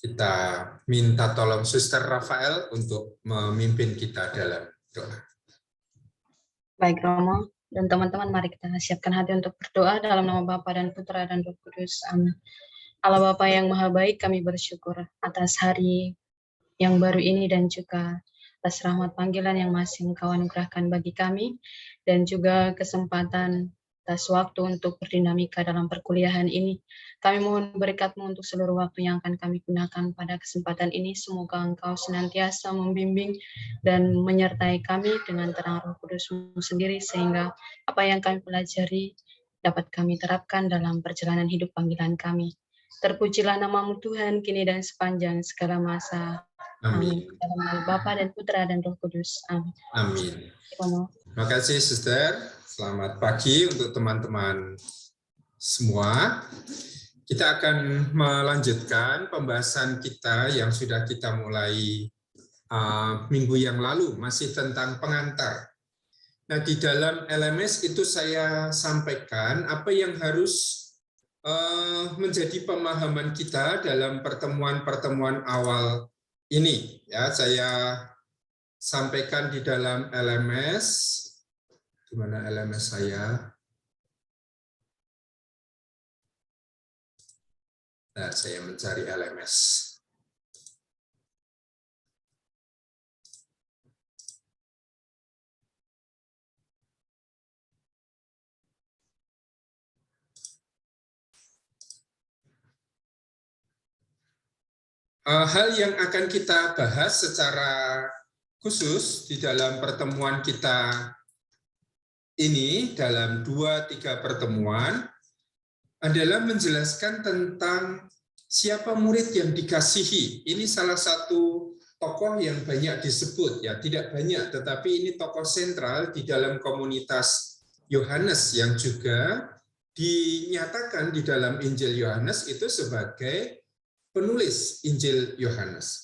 Kita minta tolong Suster Rafael untuk memimpin kita dalam doa. Baik Romo dan teman-teman, mari kita siapkan hati untuk berdoa dalam nama Bapa dan Putra dan Roh Kudus. Amin. Allah Bapa yang Maha Baik, kami bersyukur atas hari yang baru ini dan juga atas rahmat panggilan yang masih Engkau anugerahkan bagi kami, dan juga kesempatan atas waktu untuk berdinamika dalam perkuliahan ini. Kami mohon berkat-Mu untuk seluruh waktu yang akan kami gunakan pada kesempatan ini. Semoga Engkau senantiasa membimbing dan menyertai kami dengan terang Roh Kudus-Mu sendiri, sehingga apa yang kami pelajari dapat kami terapkan dalam perjalanan hidup panggilan kami. Terpujilah nama-Mu Tuhan, kini dan sepanjang segala masa. Amin. Dalam nama Bapa dan Putra dan Roh Kudus. Amin. Amin. Terima kasih, Suster. Selamat pagi untuk teman-teman semua. Kita akan melanjutkan pembahasan kita yang sudah kita mulai minggu yang lalu, masih tentang pengantar. Nah, di dalam LMS itu saya sampaikan apa yang harus menjadi pemahaman kita dalam pertemuan-pertemuan awal ini. Ya, saya sampaikan di dalam LMS. Di mana LMS saya? Nah, saya mencari LMS. Hal yang akan kita bahas secara khusus di dalam pertemuan kita ini, dalam 2-3 pertemuan, adalah menjelaskan tentang siapa murid yang dikasihi. Ini salah satu tokoh yang banyak disebut, ya tidak banyak, tetapi ini tokoh sentral di dalam komunitas Yohanes yang juga dinyatakan di dalam Injil Yohanes itu sebagai penulis Injil Yohanes.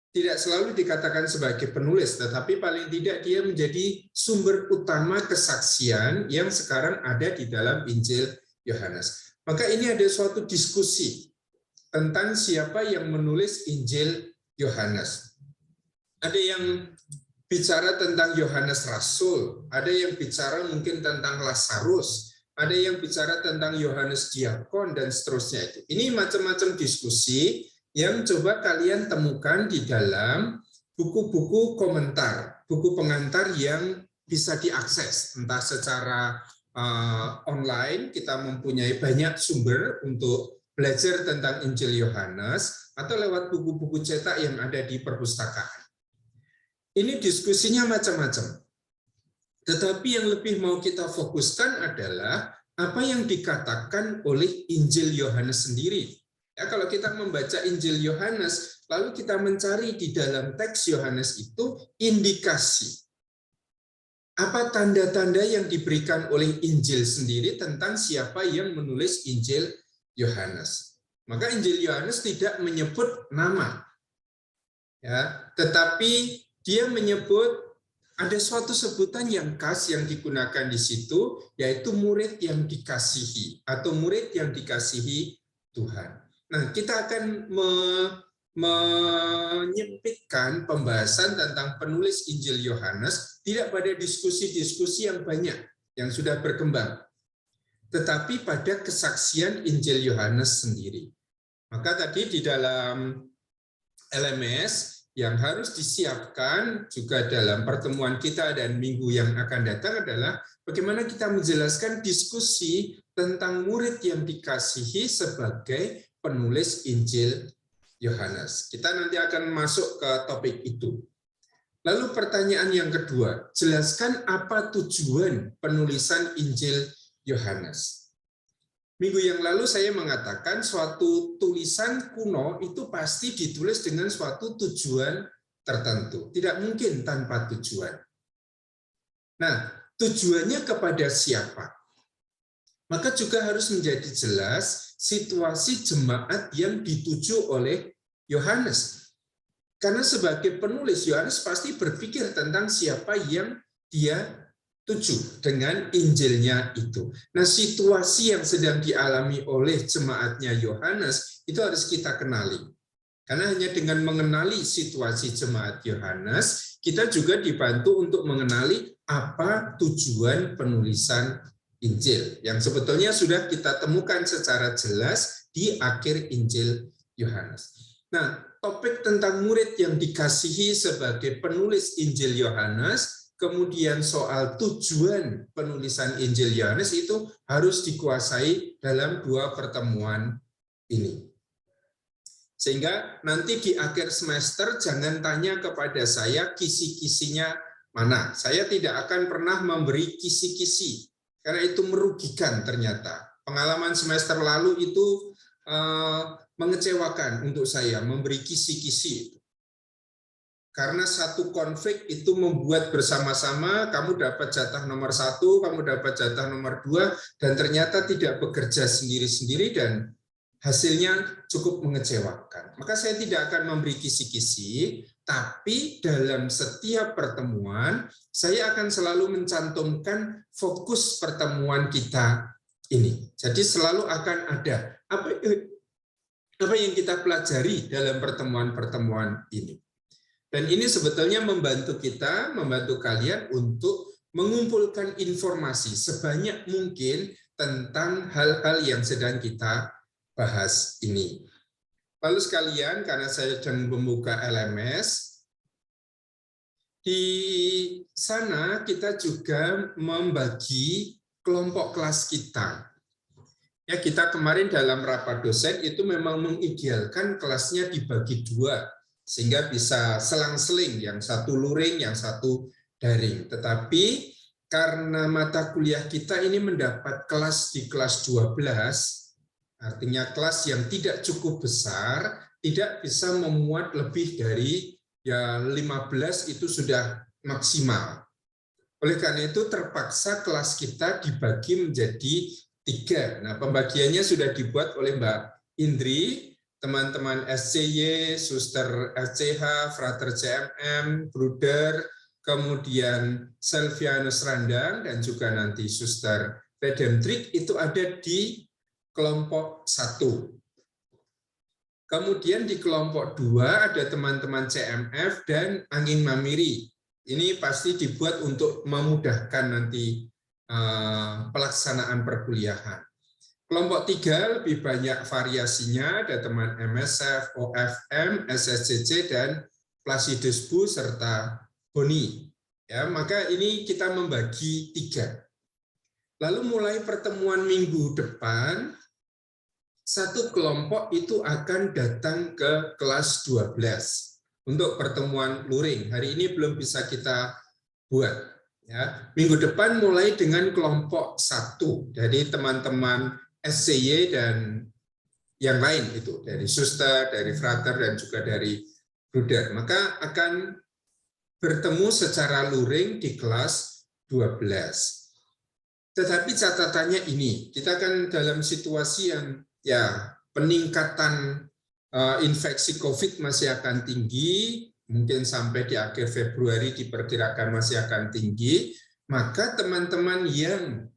Tidak selalu dikatakan sebagai penulis, tetapi paling tidak dia menjadi sumber utama kesaksian yang sekarang ada di dalam Injil Yohanes. Maka ini ada suatu diskusi tentang siapa yang menulis Injil Yohanes. Ada yang bicara tentang Yohanes Rasul, ada yang bicara mungkin tentang Lazarus, ada yang bicara tentang Yohanes Diakon, dan seterusnya itu. Ini macam-macam diskusi yang coba kalian temukan di dalam buku-buku komentar, buku pengantar yang bisa diakses, entah secara online, kita mempunyai banyak sumber untuk belajar tentang Injil Yohanes, atau lewat buku-buku cetak yang ada di perpustakaan. Ini diskusinya macam-macam. Tetapi yang lebih mau kita fokuskan adalah apa yang dikatakan oleh Injil Yohanes sendiri. Ya, kalau kita membaca Injil Yohanes, lalu kita mencari di dalam teks Yohanes itu indikasi. Apa tanda-tanda yang diberikan oleh Injil sendiri tentang siapa yang menulis Injil Yohanes. Maka Injil Yohanes tidak menyebut nama, ya, tetapi dia menyebut ada suatu sebutan yang khas yang digunakan di situ, yaitu murid yang dikasihi atau murid yang dikasihi Tuhan. Nah, kita akan menyempitkan pembahasan tentang penulis Injil Yohanes tidak pada diskusi-diskusi yang banyak yang sudah berkembang, tetapi pada kesaksian Injil Yohanes sendiri. Maka tadi di dalam LMS yang harus disiapkan juga dalam pertemuan kita dan minggu yang akan datang adalah bagaimana kita menjelaskan diskusi tentang murid yang dikasihi sebagai penulis Injil Yohanes. Kita nanti akan masuk ke topik itu. Lalu pertanyaan yang kedua, jelaskan apa tujuan penulisan Injil Yohanes. Minggu yang lalu saya mengatakan suatu tulisan kuno itu pasti ditulis dengan suatu tujuan tertentu. Tidak mungkin tanpa tujuan. Nah, tujuannya kepada siapa? Maka juga harus menjadi jelas situasi jemaat yang dituju oleh Yohanes. Karena sebagai penulis, Yohanes pasti berpikir tentang siapa yang dia 7 dengan Injilnya itu. Nah, situasi yang sedang dialami oleh jemaatnya Yohanes itu harus kita kenali. Karena hanya dengan mengenali situasi jemaat Yohanes, kita juga dibantu untuk mengenali apa tujuan penulisan Injil yang sebetulnya sudah kita temukan secara jelas di akhir Injil Yohanes. Nah, topik tentang murid yang dikasihi sebagai penulis Injil Yohanes, kemudian soal tujuan penulisan Injil Yohanes itu harus dikuasai dalam 2 pertemuan ini. Sehingga nanti di akhir semester jangan tanya kepada saya kisi-kisinya mana. Saya tidak akan pernah memberi kisi-kisi, karena itu merugikan ternyata. Pengalaman semester lalu itu mengecewakan untuk saya, memberi kisi-kisi. Karena satu konflik itu membuat bersama-sama, kamu dapat jatah nomor 1, kamu dapat jatah nomor 2, dan ternyata tidak bekerja sendiri-sendiri dan hasilnya cukup mengecewakan. Maka saya tidak akan memberi kisi-kisi, tapi dalam setiap pertemuan, saya akan selalu mencantumkan fokus pertemuan kita ini. Jadi selalu akan ada apa yang kita pelajari dalam pertemuan-pertemuan ini. Dan ini sebetulnya membantu kita, membantu kalian untuk mengumpulkan informasi sebanyak mungkin tentang hal-hal yang sedang kita bahas ini. Lalu sekalian, karena saya sedang membuka LMS, di sana kita juga membagi kelompok kelas kita. Ya, kita kemarin dalam rapat dosen itu memang mengidealkan kelasnya dibagi 2, sehingga bisa selang-seling, yang satu luring, yang satu daring. Tetapi karena mata kuliah kita ini mendapat kelas di kelas 12, artinya kelas yang tidak cukup besar, tidak bisa memuat lebih dari 15 itu sudah maksimal. Oleh karena itu terpaksa kelas kita dibagi menjadi 3. Nah, pembagiannya sudah dibuat oleh Mbak Indri, teman-teman SCY, Suster SCH, Frater CMM, Bruder, kemudian Selvianus Randang, dan juga nanti Suster Redemptrik itu ada di kelompok 1. Kemudian di kelompok 2 ada teman-teman CMF dan Angin Mamiri. Ini pasti dibuat untuk memudahkan nanti pelaksanaan perkuliahan. Kelompok 3 lebih banyak variasinya, ada teman MSF, OFM, SSCC, dan Placidusbu serta Boni. Ya, maka ini kita membagi 3. Lalu mulai pertemuan minggu depan, satu kelompok itu akan datang ke kelas 12 untuk pertemuan luring. Hari ini belum bisa kita buat. Ya, minggu depan mulai dengan kelompok 1, jadi teman-teman SCY dan yang lain itu, dari Suster, dari Frater, dan juga dari Bruder. Maka akan bertemu secara luring di kelas 12. Tetapi catatannya ini, kita kan dalam situasi yang peningkatan infeksi COVID masih akan tinggi, mungkin sampai di akhir Februari diperkirakan masih akan tinggi, maka teman-teman yang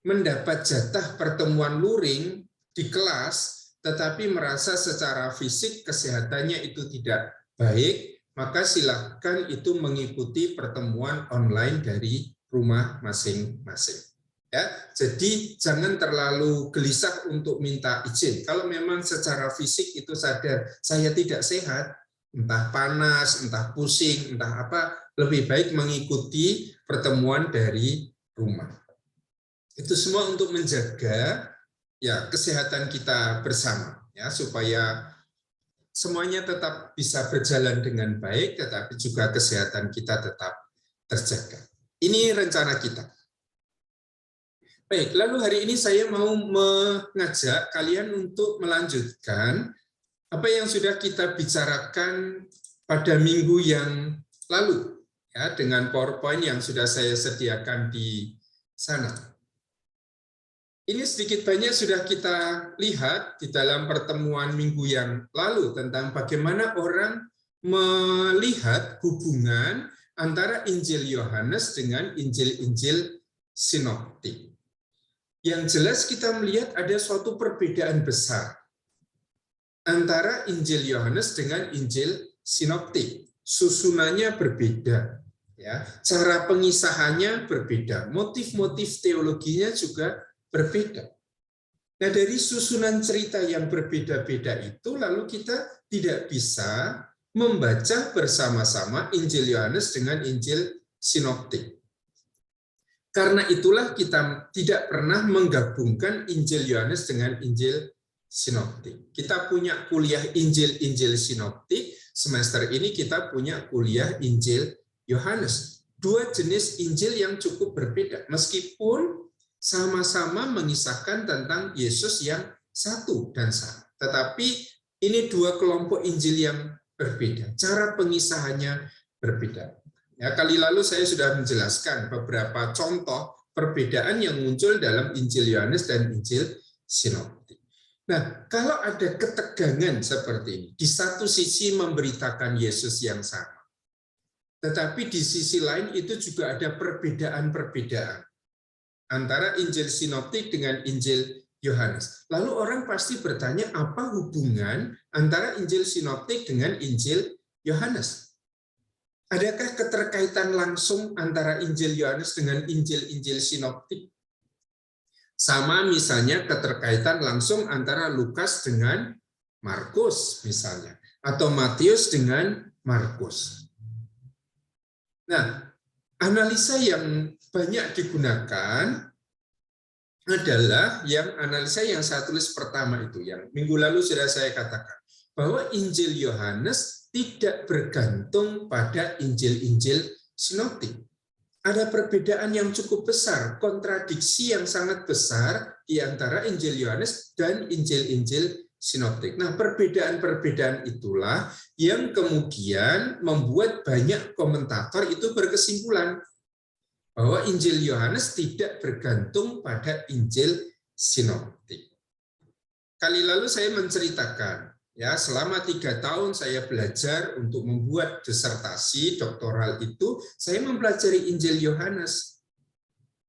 mendapat jatah pertemuan luring di kelas, tetapi merasa secara fisik kesehatannya itu tidak baik, maka silakan itu mengikuti pertemuan online dari rumah masing-masing. Ya, jadi jangan terlalu gelisah untuk minta izin. Kalau memang secara fisik itu sadar saya tidak sehat, entah panas, entah pusing, entah apa, lebih baik mengikuti pertemuan dari rumah. Itu semua untuk menjaga kesehatan kita bersama, ya, supaya semuanya tetap bisa berjalan dengan baik, tetapi juga kesehatan kita tetap terjaga. Ini rencana kita. Baik, lalu hari ini saya mau mengajak kalian untuk melanjutkan apa yang sudah kita bicarakan pada minggu yang lalu, ya, dengan PowerPoint yang sudah saya sediakan di sana. Ini sedikit banyak sudah kita lihat di dalam pertemuan minggu yang lalu tentang bagaimana orang melihat hubungan antara Injil Yohanes dengan Injil-Injil sinoptik. Yang jelas kita melihat ada suatu perbedaan besar antara Injil Yohanes dengan Injil sinoptik. Susunannya berbeda, ya. Cara pengisahannya berbeda, motif-motif teologinya juga berbeda. Nah, dari susunan cerita yang berbeda-beda itu, lalu kita tidak bisa membaca bersama-sama Injil Yohanes dengan Injil sinoptik. Karena itulah kita tidak pernah menggabungkan Injil Yohanes dengan Injil sinoptik. Kita punya kuliah Injil-Injil sinoptik, semester ini kita punya kuliah Injil Yohanes. Dua jenis Injil yang cukup berbeda, meskipun sama-sama mengisahkan tentang Yesus yang satu dan sama. Tetapi ini dua kelompok Injil yang berbeda, cara pengisahannya berbeda. Ya, kali lalu saya sudah menjelaskan beberapa contoh perbedaan yang muncul dalam Injil Yohanes dan Injil sinoptik. Nah, kalau ada ketegangan seperti ini, di satu sisi memberitakan Yesus yang sama, tetapi di sisi lain itu juga ada perbedaan-perbedaan antara Injil sinoptik dengan Injil Yohanes. Lalu orang pasti bertanya, apa hubungan antara Injil sinoptik dengan Injil Yohanes? Adakah keterkaitan langsung antara Injil Yohanes dengan Injil-Injil sinoptik? Sama misalnya keterkaitan langsung antara Lukas dengan Markus misalnya, atau Matius dengan Markus. Nah, analisa yang banyak digunakan adalah analisa yang saya tulis pertama itu, yang minggu lalu sudah saya katakan, bahwa Injil Yohanes tidak bergantung pada Injil-Injil sinoptik. Ada perbedaan yang cukup besar, kontradiksi yang sangat besar di antara Injil Yohanes dan Injil-Injil sinoptik. Nah, perbedaan-perbedaan itulah yang kemudian membuat banyak komentator itu berkesimpulan bahwa Injil Yohanes tidak bergantung pada Injil sinoptik. Kali lalu saya menceritakan, ya, selama 3 tahun saya belajar untuk membuat disertasi doktoral itu, saya mempelajari Injil Yohanes.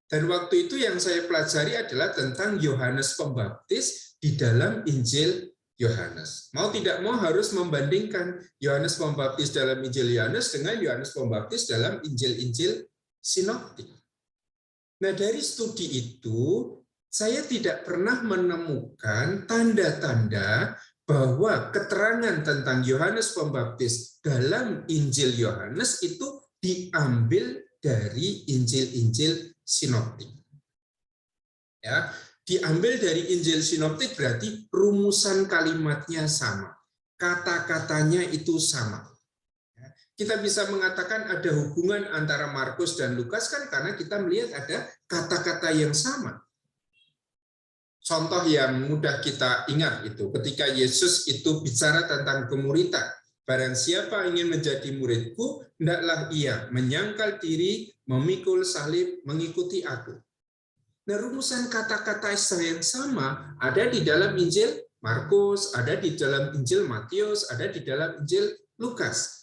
Dan waktu itu yang saya pelajari adalah tentang Yohanes Pembaptis di dalam Injil Yohanes. Mau tidak mau harus membandingkan Yohanes Pembaptis dalam Injil Yohanes dengan Yohanes Pembaptis dalam Injil-Injil sinoptik. Nah, dari studi itu, saya tidak pernah menemukan tanda-tanda bahwa keterangan tentang Yohanes Pembaptis dalam Injil Yohanes itu diambil dari Injil-Injil sinoptik. Ya, diambil dari Injil sinoptik berarti rumusan kalimatnya sama, kata-katanya itu sama. Kita bisa mengatakan ada hubungan antara Markus dan Lukas kan karena kita melihat ada kata-kata yang sama. Contoh yang mudah kita ingat itu ketika Yesus itu bicara tentang kemuritan. Barang siapa ingin menjadi muridku, hendaklah ia menyangkal diri, memikul salib, mengikuti aku. Nah, rumusan kata-kata yang sama ada di dalam Injil Markus, ada di dalam Injil Matius, ada di dalam Injil Lukas.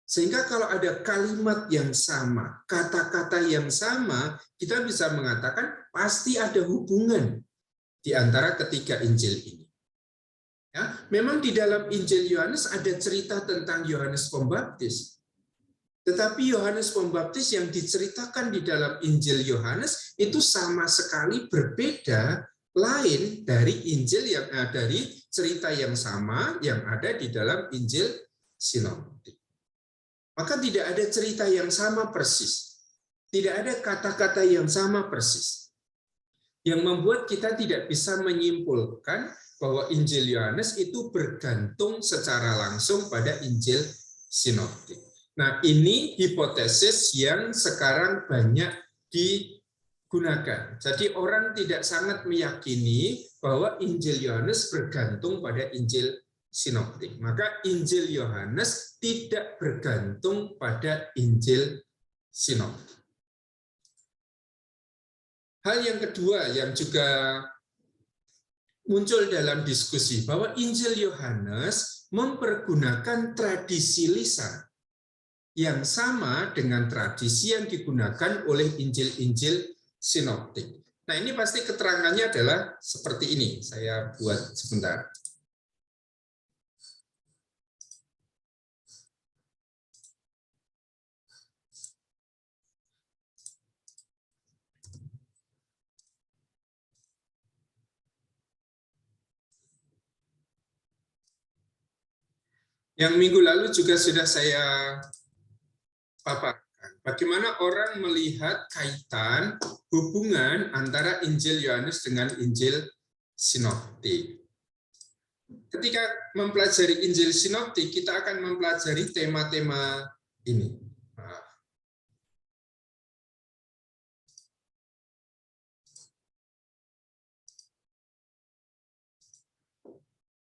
Sehingga kalau ada kalimat yang sama, kata-kata yang sama, kita bisa mengatakan pasti ada hubungan di antara ketiga Injil ini. Ya, memang di dalam Injil Yohanes ada cerita tentang Yohanes Pembaptis. Tetapi Yohanes Pembaptis yang diceritakan di dalam Injil Yohanes itu sama sekali berbeda, lain dari Injil yang dari cerita yang sama yang ada di dalam Injil sinoptik. Maka tidak ada cerita yang sama persis. Tidak ada kata-kata yang sama persis. Yang membuat kita tidak bisa menyimpulkan bahwa Injil Yohanes itu bergantung secara langsung pada Injil sinoptik. Nah, ini hipotesis yang sekarang banyak digunakan. Jadi orang tidak sangat meyakini bahwa Injil Yohanes bergantung pada Injil sinoptik. Maka Injil Yohanes tidak bergantung pada Injil sinoptik. Hal yang kedua yang juga muncul dalam diskusi bahwa Injil Yohanes mempergunakan tradisi lisan yang sama dengan tradisi yang digunakan oleh Injil-Injil sinoptik. Nah, ini pasti keterangannya adalah seperti ini. Saya buat sebentar. Yang minggu lalu juga sudah saya paparkan. Bagaimana orang melihat kaitan hubungan antara Injil Yohanes dengan Injil sinoptik. Ketika mempelajari Injil sinoptik, kita akan mempelajari tema-tema ini.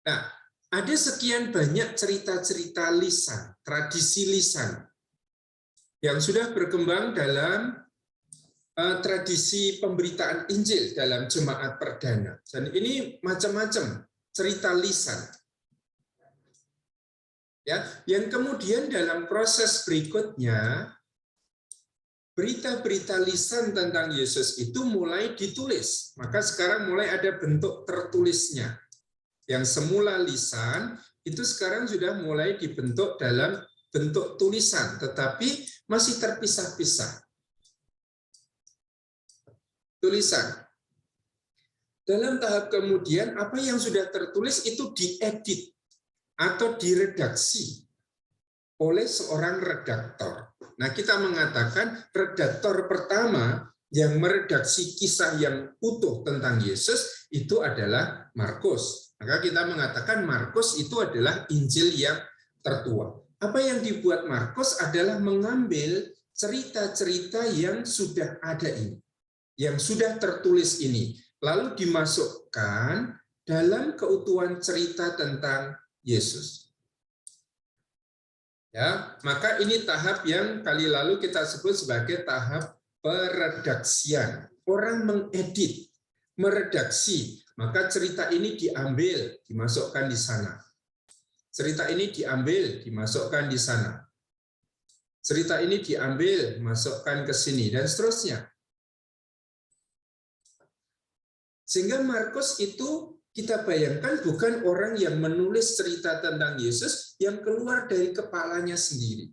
Nah, ada sekian banyak cerita-cerita lisan, tradisi lisan yang sudah berkembang dalam tradisi pemberitaan Injil dalam jemaat perdana. Dan ini macam-macam cerita lisan. Ya, yang kemudian dalam proses berikutnya berita-berita lisan tentang Yesus itu mulai ditulis. Maka sekarang mulai ada bentuk tertulisnya. Yang semula lisan, itu sekarang sudah mulai dibentuk dalam bentuk tulisan, tetapi masih terpisah-pisah. Tulisan. Dalam tahap kemudian, apa yang sudah tertulis itu diedit atau diredaksi oleh seorang redaktor. Nah, kita mengatakan redaktor pertama yang meredaksi kisah yang utuh tentang Yesus itu adalah Markus. Maka kita mengatakan Markus itu adalah Injil yang tertua. Apa yang dibuat Markus adalah mengambil cerita-cerita yang sudah ada ini, yang sudah tertulis ini, lalu dimasukkan dalam keutuhan cerita tentang Yesus. Ya, maka ini tahap yang kali lalu kita sebut sebagai tahap peredaksian. Orang mengedit, meredaksi, maka cerita ini diambil, dimasukkan di sana. Cerita ini diambil, dimasukkan di sana. Cerita ini diambil, masukkan ke sini, dan seterusnya. Sehingga Markus itu kita bayangkan bukan orang yang menulis cerita tentang Yesus yang keluar dari kepalanya sendiri.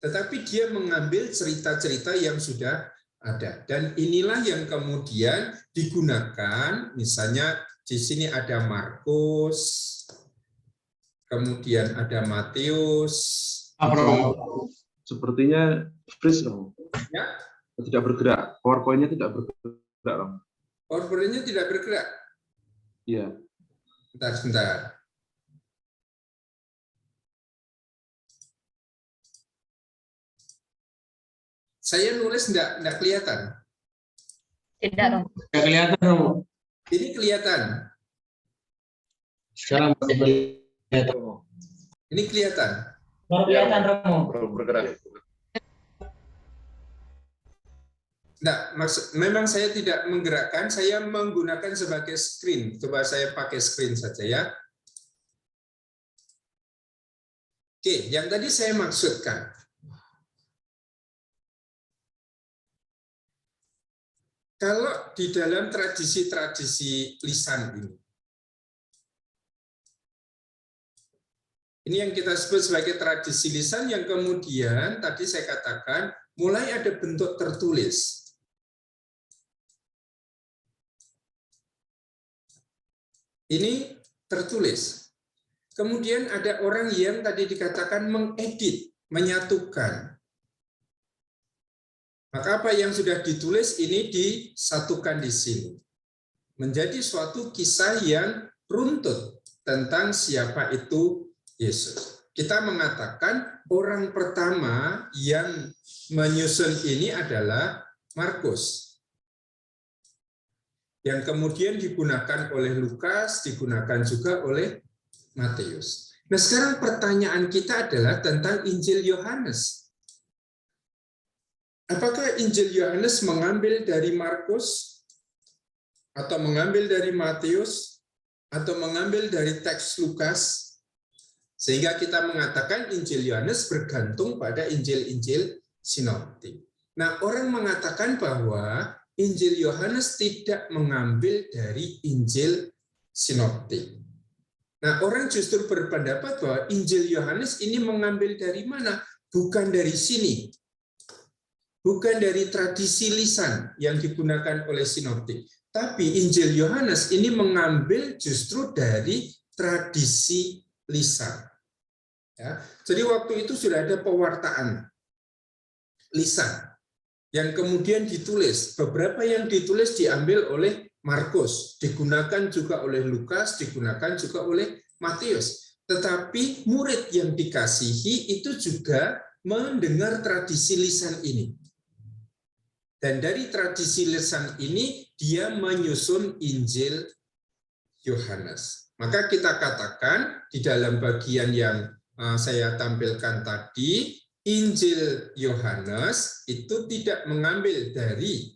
Tetapi dia mengambil cerita-cerita yang sudah ada. Dan inilah yang kemudian digunakan, misalnya di sini ada Markus, kemudian ada Matius. Sepertinya freeze, Romo. Ya? Tidak bergerak. PowerPoint-nya tidak bergerak, Romo. PowerPoint-nya tidak bergerak? Iya. Sebentar. Saya nulis enggak kelihatan? Tidak, Romo. Tidak kelihatan, Romo. Ini kelihatan. Sekarang baru kelihatan, Romo. Ini kelihatan. Baru kelihatan, Romo. Baru bergerak. Enggak, memang saya tidak menggerakkan, saya menggunakan sebagai screen. Coba saya pakai screen saja ya. Oke, yang tadi saya maksudkan. Kalau di dalam tradisi-tradisi lisan ini yang kita sebut sebagai tradisi lisan yang kemudian tadi saya katakan mulai ada bentuk tertulis. Ini tertulis. Kemudian ada orang yang tadi dikatakan mengedit, menyatukan. Maka apa yang sudah ditulis ini disatukan di sini. Menjadi suatu kisah yang runtut tentang siapa itu Yesus. Kita mengatakan orang pertama yang menyusun ini adalah Markus. Yang kemudian digunakan oleh Lukas, digunakan juga oleh Matius. Nah, sekarang pertanyaan kita adalah tentang Injil Yohanes. Apakah Injil Yohanes mengambil dari Markus, atau mengambil dari Matius, atau mengambil dari teks Lukas? Sehingga kita mengatakan Injil Yohanes bergantung pada Injil-Injil sinoptik. Nah, orang mengatakan bahwa Injil Yohanes tidak mengambil dari Injil sinoptik. Nah, orang justru berpendapat bahwa Injil Yohanes ini mengambil dari mana? Bukan dari sini. Bukan dari tradisi lisan yang digunakan oleh sinoptik. Tapi Injil Yohanes ini mengambil justru dari tradisi lisan. Ya, jadi waktu itu sudah ada pewartaan lisan yang kemudian ditulis. Beberapa yang ditulis diambil oleh Markus, digunakan juga oleh Lukas, digunakan juga oleh Matius. Tetapi murid yang dikasihi itu juga mendengar tradisi lisan ini. Dan dari tradisi lisan ini dia menyusun Injil Yohanes. Maka kita katakan di dalam bagian yang saya tampilkan tadi, Injil Yohanes itu tidak mengambil dari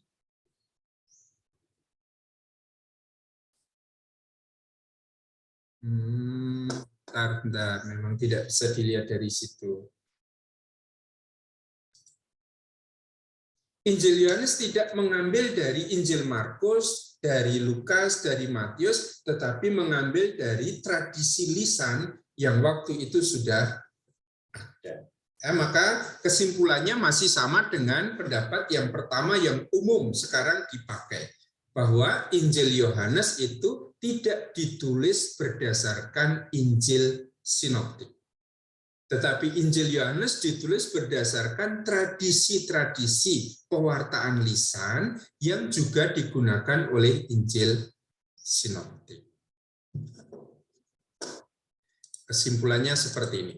bentar, memang tidak bisa dilihat dari situ. Injil Yohanes tidak mengambil dari Injil Markus, dari Lukas, dari Matius, tetapi mengambil dari tradisi lisan yang waktu itu sudah ada. Ya, maka kesimpulannya masih sama dengan pendapat yang pertama yang umum sekarang dipakai, bahwa Injil Yohanes itu tidak ditulis berdasarkan Injil sinoptik. Tetapi Injil Yohanes ditulis berdasarkan tradisi-tradisi pewartaan lisan yang juga digunakan oleh Injil sinoptik. Kesimpulannya seperti ini.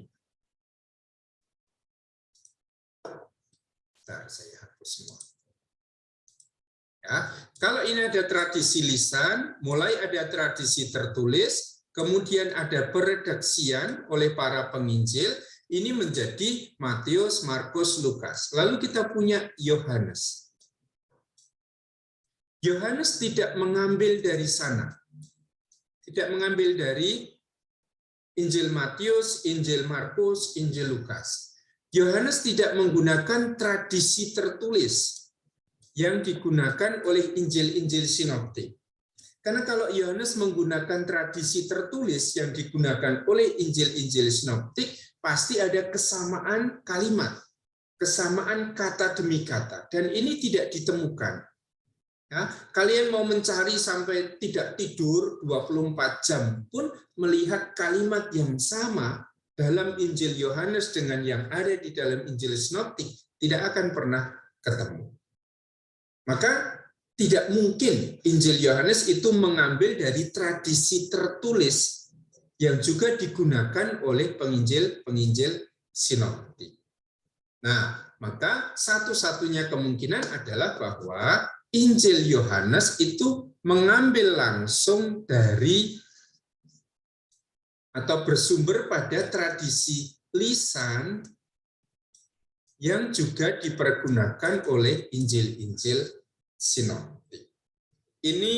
Bentar, saya hapus semua. Ya, kalau ini ada tradisi lisan, mulai ada tradisi tertulis, kemudian ada peredaksian oleh para penginjil, ini menjadi Matius, Markus, Lukas. Lalu kita punya Yohanes. Yohanes tidak mengambil dari sana. Tidak mengambil dari Injil Matius, Injil Markus, Injil Lukas. Yohanes tidak menggunakan tradisi tertulis yang digunakan oleh Injil-Injil sinoptik. Karena kalau Yohanes menggunakan tradisi tertulis yang digunakan oleh Injil-Injil sinoptik, pasti ada kesamaan kalimat, kesamaan kata demi kata, dan ini tidak ditemukan. Ya, kalian mau mencari sampai tidak tidur 24 jam pun melihat kalimat yang sama dalam Injil Yohanes dengan yang ada di dalam Injil sinoptik tidak akan pernah ketemu. Maka tidak mungkin Injil Yohanes itu mengambil dari tradisi tertulis yang juga digunakan oleh penginjil-penginjil sinoptik. Nah, maka satu-satunya kemungkinan adalah bahwa Injil Yohanes itu mengambil langsung dari atau bersumber pada tradisi lisan yang juga dipergunakan oleh Injil-Injil sinoptik. Ini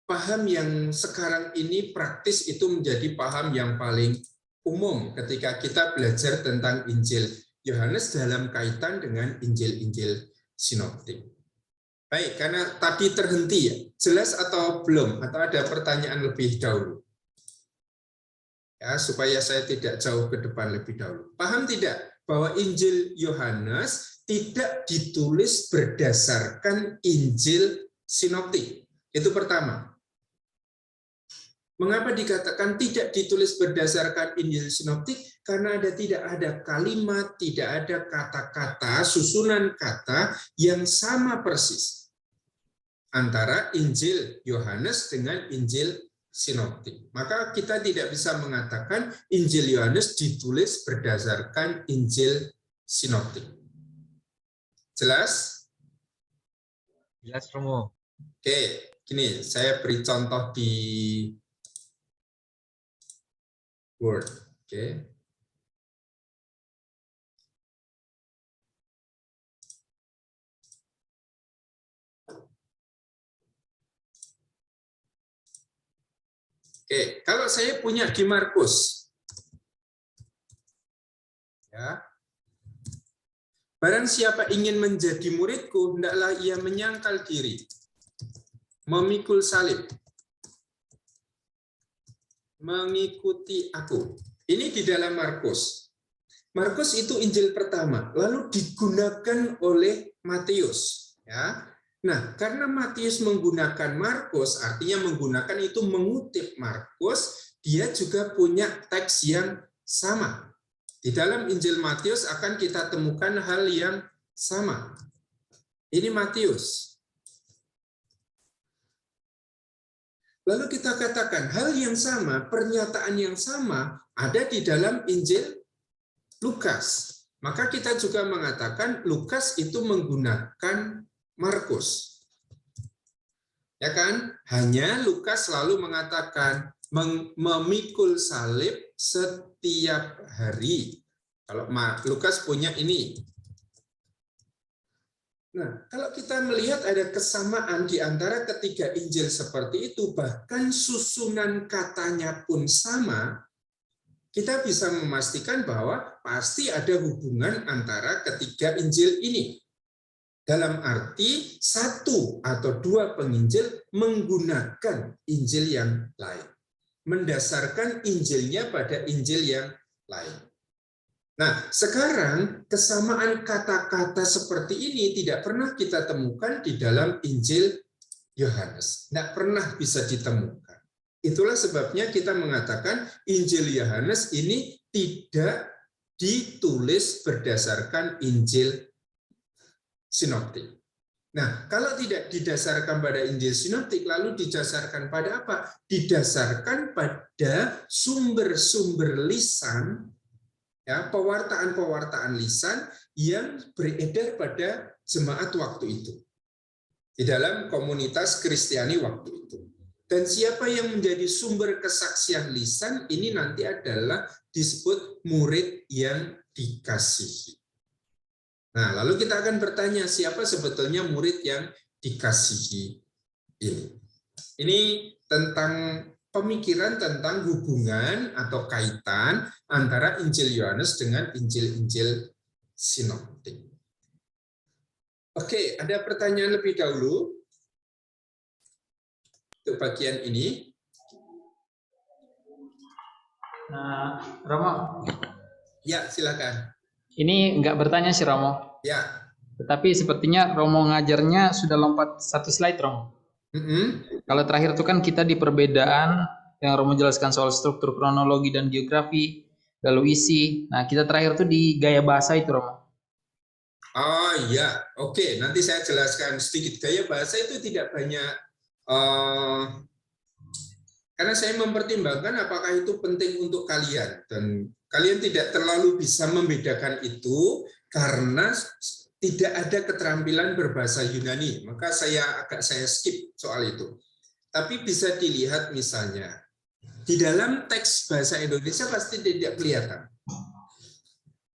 paham yang sekarang ini praktis itu menjadi paham yang paling umum ketika kita belajar tentang Injil Yohanes dalam kaitan dengan Injil-Injil sinoptik. Baik, karena tadi terhenti ya, jelas atau belum? Atau ada pertanyaan lebih dahulu? Ya, supaya saya tidak jauh ke depan lebih dahulu. Paham tidak bahwa Injil Yohanes tidak ditulis berdasarkan Injil sinoptik? Itu pertama. Mengapa dikatakan tidak ditulis berdasarkan Injil sinoptik? Karena tidak ada kalimat, tidak ada kata-kata, susunan kata yang sama persis antara Injil Yohanes dengan Injil sinoptik. Maka kita tidak bisa mengatakan Injil Yohanes ditulis berdasarkan Injil sinoptik. Jelas? Jelas, Romo. Oke, gini, saya beri contoh di Word. Oke. Oke, kalau saya punya di Markus, Ya. Barang siapa ingin menjadi muridku, hendaklah ia menyangkal diri, memikul salib, mengikuti aku. Ini di dalam Markus. Markus itu Injil pertama, lalu digunakan oleh Matius. Ya. Nah, karena Matius menggunakan Markus, artinya menggunakan itu mengutip Markus, dia juga punya teks yang sama. Di dalam Injil Matius akan kita temukan hal yang sama. Ini Matius. Lalu kita katakan hal yang sama, pernyataan yang sama ada di dalam Injil Lukas. Maka kita juga mengatakan Lukas itu menggunakan Markus. Ya kan? Hanya Lukas selalu mengatakan memikul salib setiap hari. Kalau Lukas punya ini. Nah, kalau kita melihat ada kesamaan di antara ketiga Injil seperti itu, bahkan susunan katanya pun sama, kita bisa memastikan bahwa pasti ada hubungan antara ketiga Injil ini. Dalam arti satu atau dua penginjil menggunakan Injil yang lain. Mendasarkan Injilnya pada Injil yang lain. Nah, sekarang kesamaan kata-kata seperti ini tidak pernah kita temukan di dalam Injil Yohanes. Tidak pernah bisa ditemukan. Itulah sebabnya kita mengatakan Injil Yohanes ini tidak ditulis berdasarkan Injil sinoptik. Nah, kalau tidak didasarkan pada Injil sinoptik, lalu didasarkan pada apa? Didasarkan pada sumber-sumber lisan, ya, pewartaan-pewartaan lisan yang beredar pada jemaat waktu itu, di dalam komunitas Kristiani waktu itu. Dan siapa yang menjadi sumber kesaksian lisan, ini nanti adalah disebut murid yang dikasihi. Nah, lalu kita akan bertanya, siapa sebetulnya murid yang dikasihi ini? Ini tentang pemikiran tentang hubungan atau kaitan antara Injil Yohanes dengan Injil-Injil sinoptik. Oke, ada pertanyaan lebih dahulu untuk bagian ini. Nah, Romo. Ya, silakan. Ini enggak bertanya sih, Romo. Ya. Tetapi sepertinya Romo ngajarnya sudah lompat satu slide, Romo. Kalau terakhir itu kan kita di perbedaan yang Romo jelaskan soal struktur kronologi dan geografi, lalu isi. Nah, kita terakhir itu di gaya bahasa itu, Romo. Oh iya, oke. Nanti saya jelaskan sedikit. Gaya bahasa itu tidak banyak, karena saya mempertimbangkan apakah itu penting untuk kalian. Dan kalian tidak terlalu bisa membedakan itu karena tidak ada keterampilan berbahasa Yunani. Maka saya skip soal itu. Tapi bisa dilihat misalnya, di dalam teks bahasa Indonesia pasti tidak kelihatan.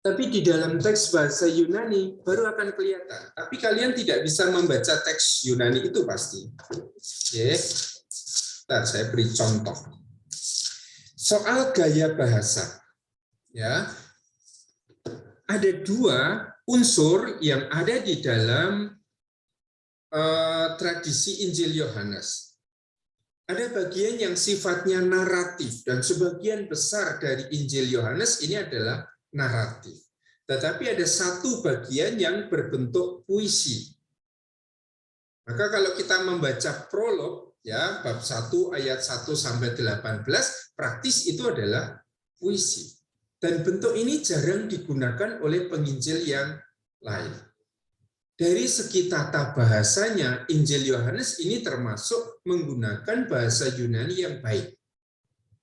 Tapi di dalam teks bahasa Yunani baru akan kelihatan. Tapi kalian tidak bisa membaca teks Yunani itu pasti. Oke. Bentar, saya beri contoh. Soal gaya bahasa. Ya. Ada dua unsur yang ada di dalam tradisi Injil Yohanes. Ada bagian yang sifatnya naratif, dan sebagian besar dari Injil Yohanes ini adalah naratif. Tetapi ada satu bagian yang berbentuk puisi. Maka kalau kita membaca prolog, ya, bab 1 ayat 1 sampai 18, praktis itu adalah puisi. Dan bentuk ini jarang digunakan oleh penginjil yang lain. Dari segi tata bahasanya, Injil Yohanes ini termasuk menggunakan bahasa Yunani yang baik.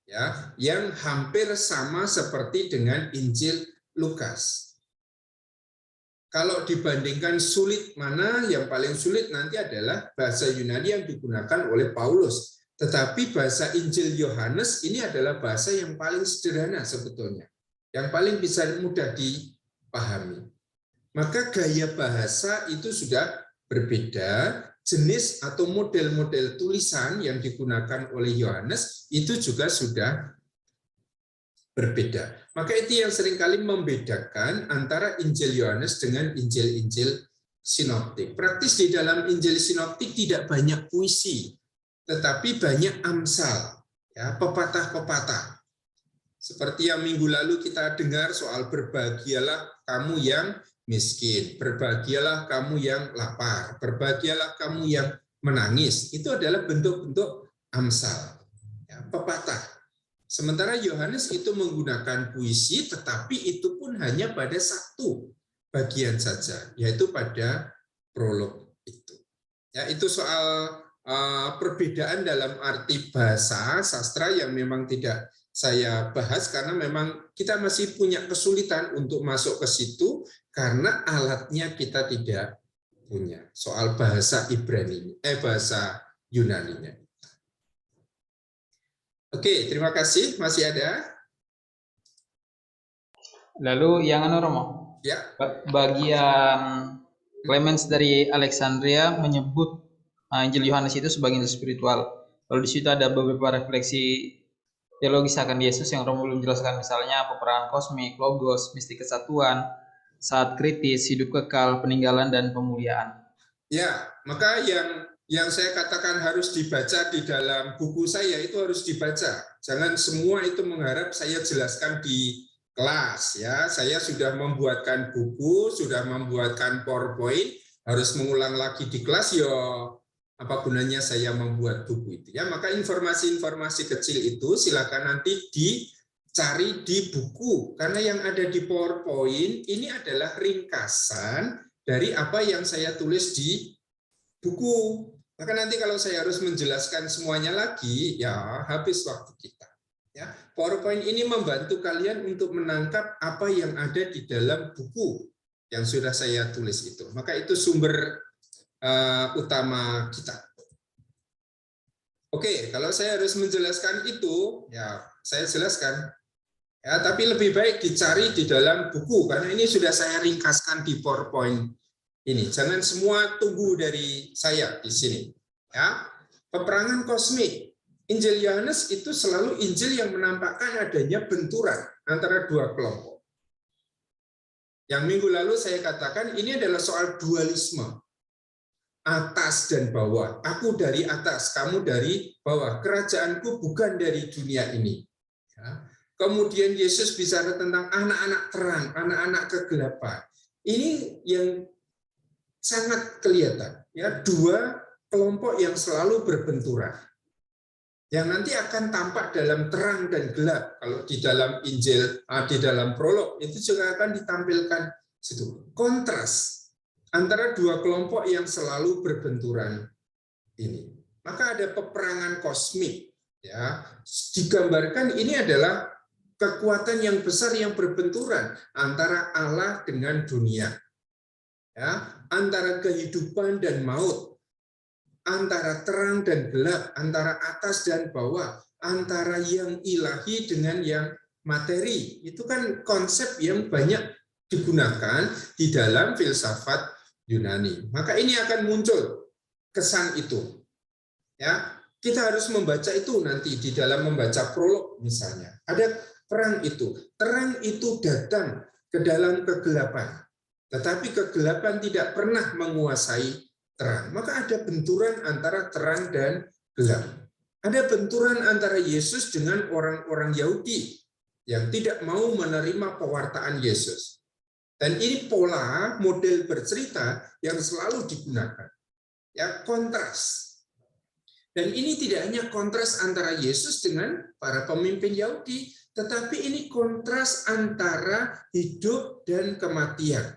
Ya, yang hampir sama seperti dengan Injil Lukas. Kalau dibandingkan sulit, mana yang paling sulit nanti adalah bahasa Yunani yang digunakan oleh Paulus. Tetapi bahasa Injil Yohanes ini adalah bahasa yang paling sederhana sebetulnya. Yang paling bisa mudah dipahami. Maka gaya bahasa itu sudah berbeda. Jenis atau model-model tulisan yang digunakan oleh Yohanes itu juga sudah berbeda. Maka itu yang seringkali membedakan antara Injil Yohanes dengan Injil-Injil sinoptik. Praktis di dalam Injil sinoptik tidak banyak puisi, tetapi banyak amsal, ya, pepatah-pepatah. Seperti yang minggu lalu kita dengar soal berbahagialah kamu yang miskin, berbahagialah kamu yang lapar, berbahagialah kamu yang menangis. Itu adalah bentuk-bentuk amsal, ya, pepatah. Sementara Yohanes itu menggunakan puisi, tetapi itu pun hanya pada satu bagian saja, yaitu pada prolog itu. Ya, itu soal perbedaan dalam arti bahasa sastra yang memang tidak saya bahas karena memang kita masih punya kesulitan untuk masuk ke situ karena alatnya kita tidak punya. Soal bahasa Ibrani, bahasa Yunani-nya. Oke, terima kasih. Masih ada? Lalu yang Romo, Ya. bagian Clemens dari Alexandria menyebut Injil Yohanes itu sebagai Injil spiritual. Lalu di situ ada beberapa refleksi teologis akan Yesus yang Romo belum jelaskan, misalnya peperangan kosmik, logos, mistik kesatuan, saat kritis, hidup kekal, peninggalan, dan pemuliaan. Ya, maka yang saya katakan harus dibaca di dalam buku saya itu harus dibaca. Jangan semua itu mengharap saya jelaskan di kelas, ya. Saya sudah membuatkan buku, sudah membuatkan PowerPoint, harus mengulang lagi di kelas, ya apa gunanya saya membuat buku itu, ya. Maka informasi-informasi kecil itu silakan nanti dicari di buku, karena yang ada di PowerPoint ini adalah ringkasan dari apa yang saya tulis di buku. Maka nanti kalau saya harus menjelaskan semuanya lagi, ya habis waktu kita. Ya, PowerPoint ini membantu kalian untuk menangkap apa yang ada di dalam buku yang sudah saya tulis itu. Maka itu sumber utama kita. Oke, kalau saya harus menjelaskan itu, ya saya jelaskan. Ya, tapi lebih baik dicari di dalam buku karena ini sudah saya ringkaskan di PowerPoint ini. Jangan semua tunggu dari saya di sini. Ya, peperangan kosmik. Injil Yohanes itu selalu Injil yang menampakkan adanya benturan antara dua kelompok. Yang minggu lalu saya katakan ini adalah soal dualisme. Atas dan bawah, aku dari atas, kamu dari bawah, kerajaanku bukan dari dunia ini. Ya. Kemudian Yesus bicara tentang anak-anak terang, anak-anak kegelapan. Ini yang sangat kelihatan, ya, dua kelompok yang selalu berbenturan, yang nanti akan tampak dalam terang dan gelap. Kalau di dalam Injil, di dalam prolog itu juga akan ditampilkan situ kontras antara dua kelompok yang selalu berbenturan ini. Maka ada peperangan kosmik, ya. Digambarkan ini adalah kekuatan yang besar yang berbenturan antara Allah dengan dunia. Ya, antara kehidupan dan maut, antara terang dan gelap, antara atas dan bawah, antara yang ilahi dengan yang materi. Itu kan konsep yang banyak digunakan di dalam filsafat Yunani. Maka ini akan muncul kesan itu. Ya, kita harus membaca itu nanti di dalam membaca prolog misalnya. Ada perang itu. Terang itu datang ke dalam kegelapan. Tetapi kegelapan tidak pernah menguasai terang. Maka ada benturan antara terang dan gelap. Ada benturan antara Yesus dengan orang-orang Yahudi yang tidak mau menerima pewartaan Yesus. Dan ini pola model bercerita yang selalu digunakan. Ya, kontras. Dan ini tidak hanya kontras antara Yesus dengan para pemimpin Yahudi, tetapi ini kontras antara hidup dan kematian.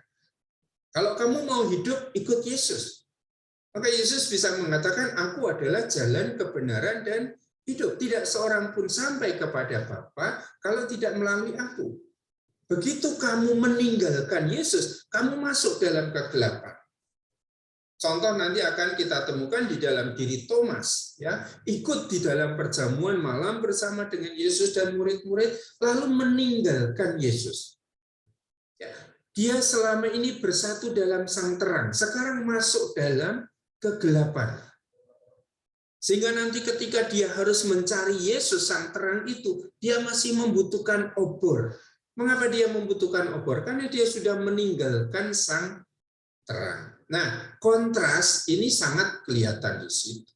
Kalau kamu mau hidup, ikut Yesus. Maka Yesus bisa mengatakan, aku adalah jalan, kebenaran, dan hidup. Tidak seorang pun sampai kepada Bapa kalau tidak melalui aku. Begitu kamu meninggalkan Yesus, kamu masuk dalam kegelapan. Contoh nanti akan kita temukan di dalam diri Thomas, ya, ikut di dalam perjamuan malam bersama dengan Yesus dan murid-murid, lalu meninggalkan Yesus. Ya, dia selama ini bersatu dalam sang terang, sekarang masuk dalam kegelapan. Sehingga nanti ketika dia harus mencari Yesus sang terang itu, dia masih membutuhkan obor. Mengapa dia membutuhkan obor? Karena dia sudah meninggalkan sang terang. Nah, kontras ini sangat kelihatan di situ.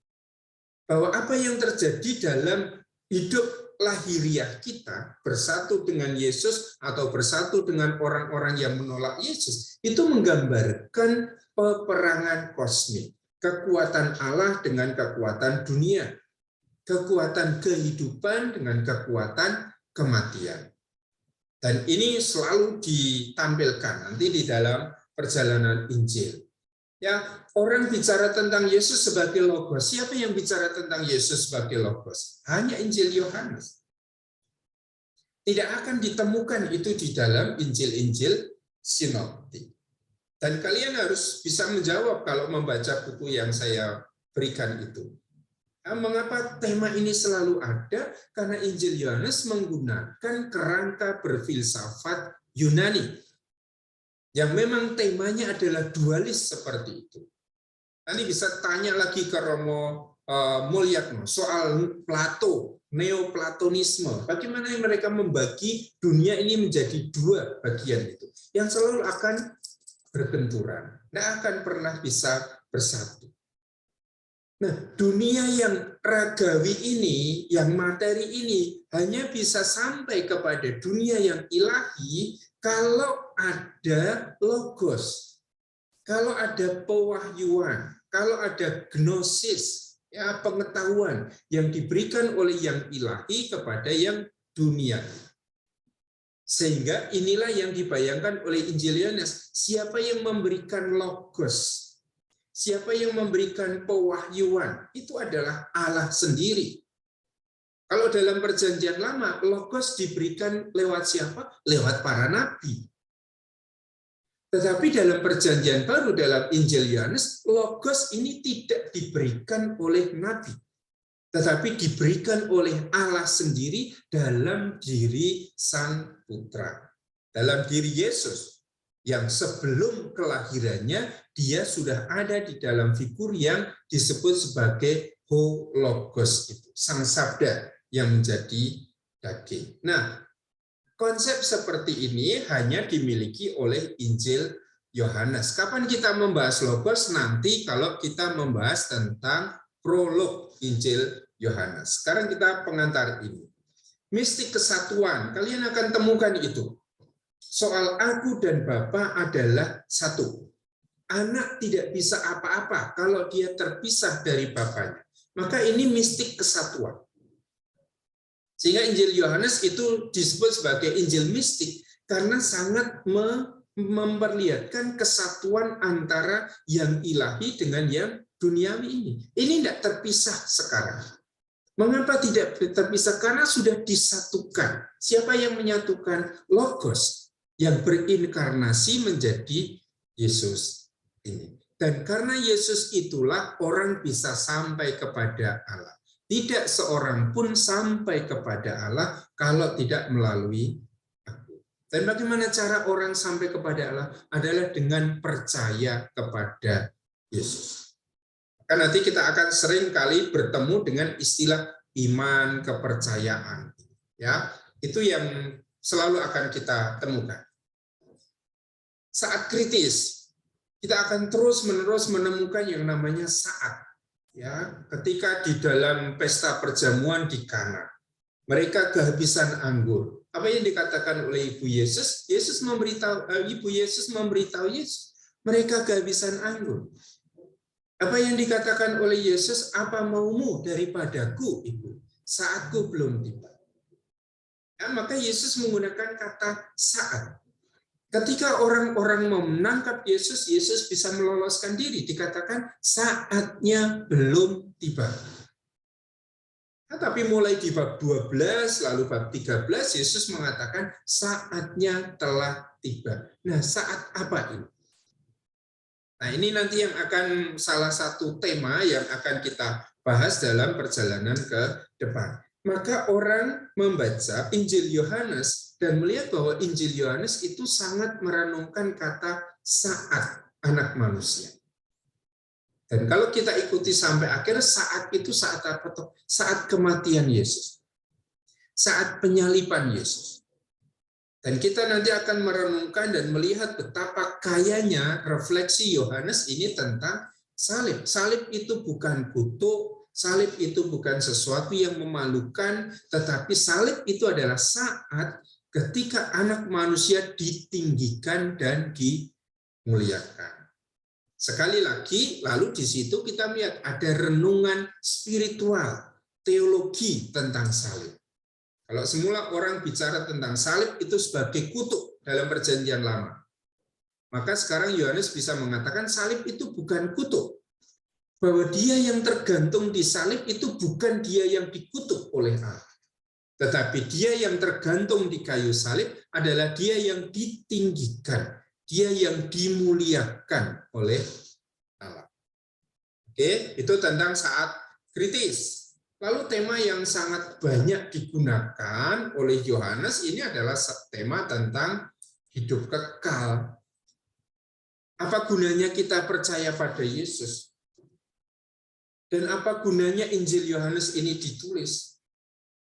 Bahwa apa yang terjadi dalam hidup lahiriah kita bersatu dengan Yesus atau bersatu dengan orang-orang yang menolak Yesus, itu menggambarkan peperangan kosmik. Kekuatan Allah dengan kekuatan dunia, kekuatan kehidupan dengan kekuatan kematian. Dan ini selalu ditampilkan nanti di dalam perjalanan Injil. Ya, orang bicara tentang Yesus sebagai Logos. Siapa yang bicara tentang Yesus sebagai Logos? Hanya Injil Yohanes. Tidak akan ditemukan itu di dalam Injil-Injil sinoptik. Dan kalian harus bisa menjawab kalau membaca buku yang saya berikan itu. Nah, mengapa tema ini selalu ada? Karena Injil Yohanes menggunakan kerangka berfilsafat Yunani. Yang memang temanya adalah dualis seperti itu. Nanti bisa tanya lagi ke Romo Mulyatno soal Plato, Neoplatonisme. Bagaimana mereka membagi dunia ini menjadi dua bagian itu. Yang selalu akan berbenturan, tidak akan pernah bisa bersatu. Nah, dunia yang ragawi ini, yang materi ini, hanya bisa sampai kepada dunia yang ilahi kalau ada logos, kalau ada pewahyuan, kalau ada gnosis, ya pengetahuan yang diberikan oleh yang ilahi kepada yang dunia. Sehingga inilah yang dibayangkan oleh Injil Yohanes. Siapa yang memberikan logos, siapa yang memberikan pewahyuan, itu adalah Allah sendiri. Kalau dalam perjanjian lama, logos diberikan lewat siapa? Lewat para nabi. Tetapi dalam perjanjian baru, dalam Injil Yohanes, logos ini tidak diberikan oleh nabi, tetapi diberikan oleh Allah sendiri dalam diri Sang Putra. Dalam diri Yesus, yang sebelum kelahirannya, dia sudah ada di dalam figur yang disebut sebagai Hologos, itu Sang Sabda yang menjadi daging. Nah, konsep seperti ini hanya dimiliki oleh Injil Yohanes. Kapan kita membahas Logos? Nanti kalau kita membahas tentang prolog Injil Yohanes. Sekarang kita pengantar ini. Mistik kesatuan, kalian akan temukan itu. Soal aku dan Bapa adalah satu. Anak tidak bisa apa-apa kalau dia terpisah dari Bapanya. Maka ini mistik kesatuan. Sehingga Injil Yohanes itu disebut sebagai Injil mistik karena sangat memperlihatkan kesatuan antara yang ilahi dengan yang duniawi ini. Ini tidak terpisah sekarang. Mengapa tidak terpisah? Karena sudah disatukan. Siapa yang menyatukan? Logos yang berinkarnasi menjadi Yesus ini. Dan karena Yesus itulah orang bisa sampai kepada Allah. Tidak seorang pun sampai kepada Allah kalau tidak melalui aku. Dan bagaimana cara orang sampai kepada Allah? Adalah dengan percaya kepada Yesus. Kan nanti kita akan sering kali bertemu dengan istilah iman kepercayaan. Ya, itu yang selalu akan kita temukan. Saat kritis, kita akan terus-menerus menemukan yang namanya saat. Ya, ketika di dalam pesta perjamuan di Kana, mereka kehabisan anggur. Apa yang dikatakan oleh Ibu Yesus? Ibu Yesus memberitahu Yesus, mereka kehabisan anggur. Apa yang dikatakan oleh Yesus? Apa maumu daripadaku, Ibu? Saatku belum tiba. Ya, maka Yesus menggunakan kata saat. Ketika orang-orang mau menangkap Yesus, Yesus bisa meloloskan diri. Dikatakan saatnya belum tiba. Nah, tapi mulai di bab 12, lalu bab 13, Yesus mengatakan saatnya telah tiba. Nah, saat apa ini? Nah, ini nanti yang akan salah satu tema yang akan kita bahas dalam perjalanan ke depan. Maka orang membaca Injil Yohanes dan melihat bahwa Injil Yohanes itu sangat merenungkan kata saat anak manusia. Dan kalau kita ikuti sampai akhir, saat itu saat apa tuh? Saat kematian Yesus. Saat penyaliban Yesus. Dan kita nanti akan merenungkan dan melihat betapa kayanya refleksi Yohanes ini tentang salib. Salib itu bukan kutuk, salib itu bukan sesuatu yang memalukan, tetapi salib itu adalah saat ketika anak manusia ditinggikan dan dimuliakan. Sekali lagi, lalu di situ kita melihat ada renungan spiritual, teologi tentang salib. Kalau semula orang bicara tentang salib itu sebagai kutuk dalam Perjanjian Lama, maka sekarang Yohanes bisa mengatakan salib itu bukan kutuk. Bahwa dia yang tergantung di salib itu bukan dia yang dikutuk oleh Allah. Tetapi dia yang tergantung di kayu salib adalah dia yang ditinggikan, dia yang dimuliakan oleh Allah. Oke, itu tentang saat kritis. Lalu tema yang sangat banyak digunakan oleh Yohanes ini adalah tema tentang hidup kekal. Apa gunanya kita percaya pada Yesus? Dan apa gunanya Injil Yohanes ini ditulis?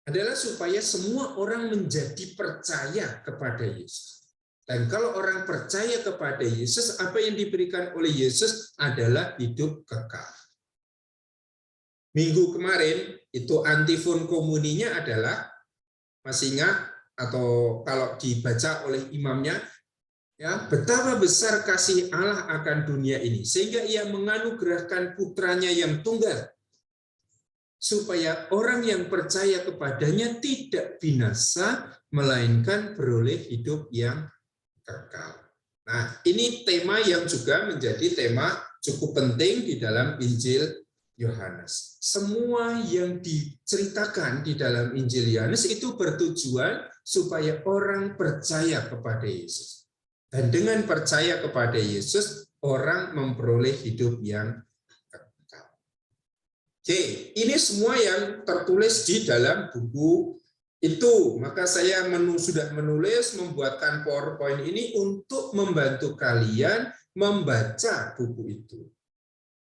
Adalah supaya semua orang menjadi percaya kepada Yesus. Dan kalau orang percaya kepada Yesus, apa yang diberikan oleh Yesus adalah hidup kekal. Minggu kemarin itu antifon komuninya adalah, masih ingat atau kalau dibaca oleh imamnya, ya, betapa besar kasih Allah akan dunia ini sehingga ia menganugerahkan putranya yang tunggal supaya orang yang percaya kepadanya tidak binasa melainkan beroleh hidup yang kekal. Nah, ini tema yang juga menjadi tema cukup penting di dalam Injil Yohanes. Semua yang diceritakan di dalam Injil Yohanes itu bertujuan supaya orang percaya kepada Yesus. Dan dengan percaya kepada Yesus, orang memperoleh hidup yang kekal. Oke, ini semua yang tertulis di dalam buku itu. Maka saya sudah menulis, membuatkan PowerPoint ini untuk membantu kalian membaca buku itu.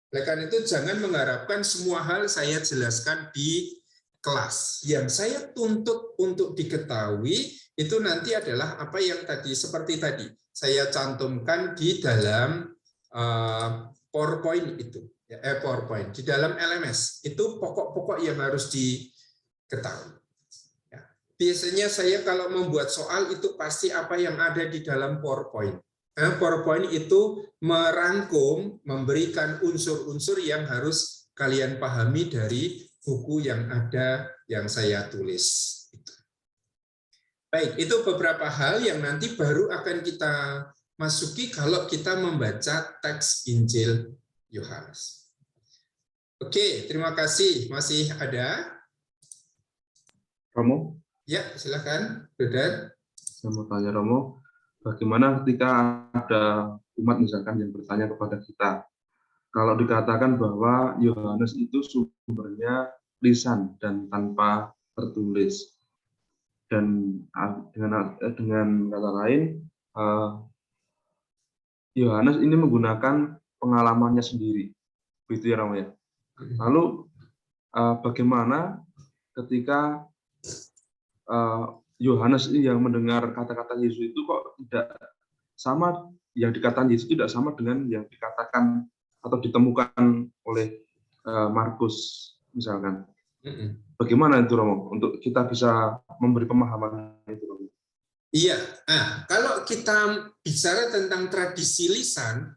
Oleh karena itu jangan mengharapkan semua hal saya jelaskan di kelas. Yang saya tuntut untuk diketahui itu nanti adalah apa yang tadi seperti tadi saya cantumkan di dalam PowerPoint itu, PowerPoint di dalam LMS itu pokok-pokok yang harus diketahui. Ya. Biasanya saya kalau membuat soal itu pasti apa yang ada di dalam PowerPoint. PowerPoint itu merangkum, memberikan unsur-unsur yang harus kalian pahami dari buku yang ada yang saya tulis. Baik, itu beberapa hal yang nanti baru akan kita masuki kalau kita membaca teks Injil Yohanes. Oke, terima kasih. Masih ada? Romo? Ya, silakan, Brother. Saya mau tanya Romo, bagaimana ketika ada umat misalkan yang bertanya kepada kita, kalau dikatakan bahwa Yohanes itu sumbernya lisan dan tanpa tertulis, dan dengan kata lain, Yohanes ini menggunakan pengalamannya sendiri, begitu ya Romo ya. Lalu bagaimana ketika Yohanes yang mendengar kata-kata Yesus itu kok tidak sama, yang dikatakan Yesus tidak sama dengan yang dikatakan atau ditemukan oleh Markus misalkan. Bagaimana itu Romo untuk kita bisa memberi pemahaman itu Romo? Iya, kalau kita bicara tentang tradisi lisan,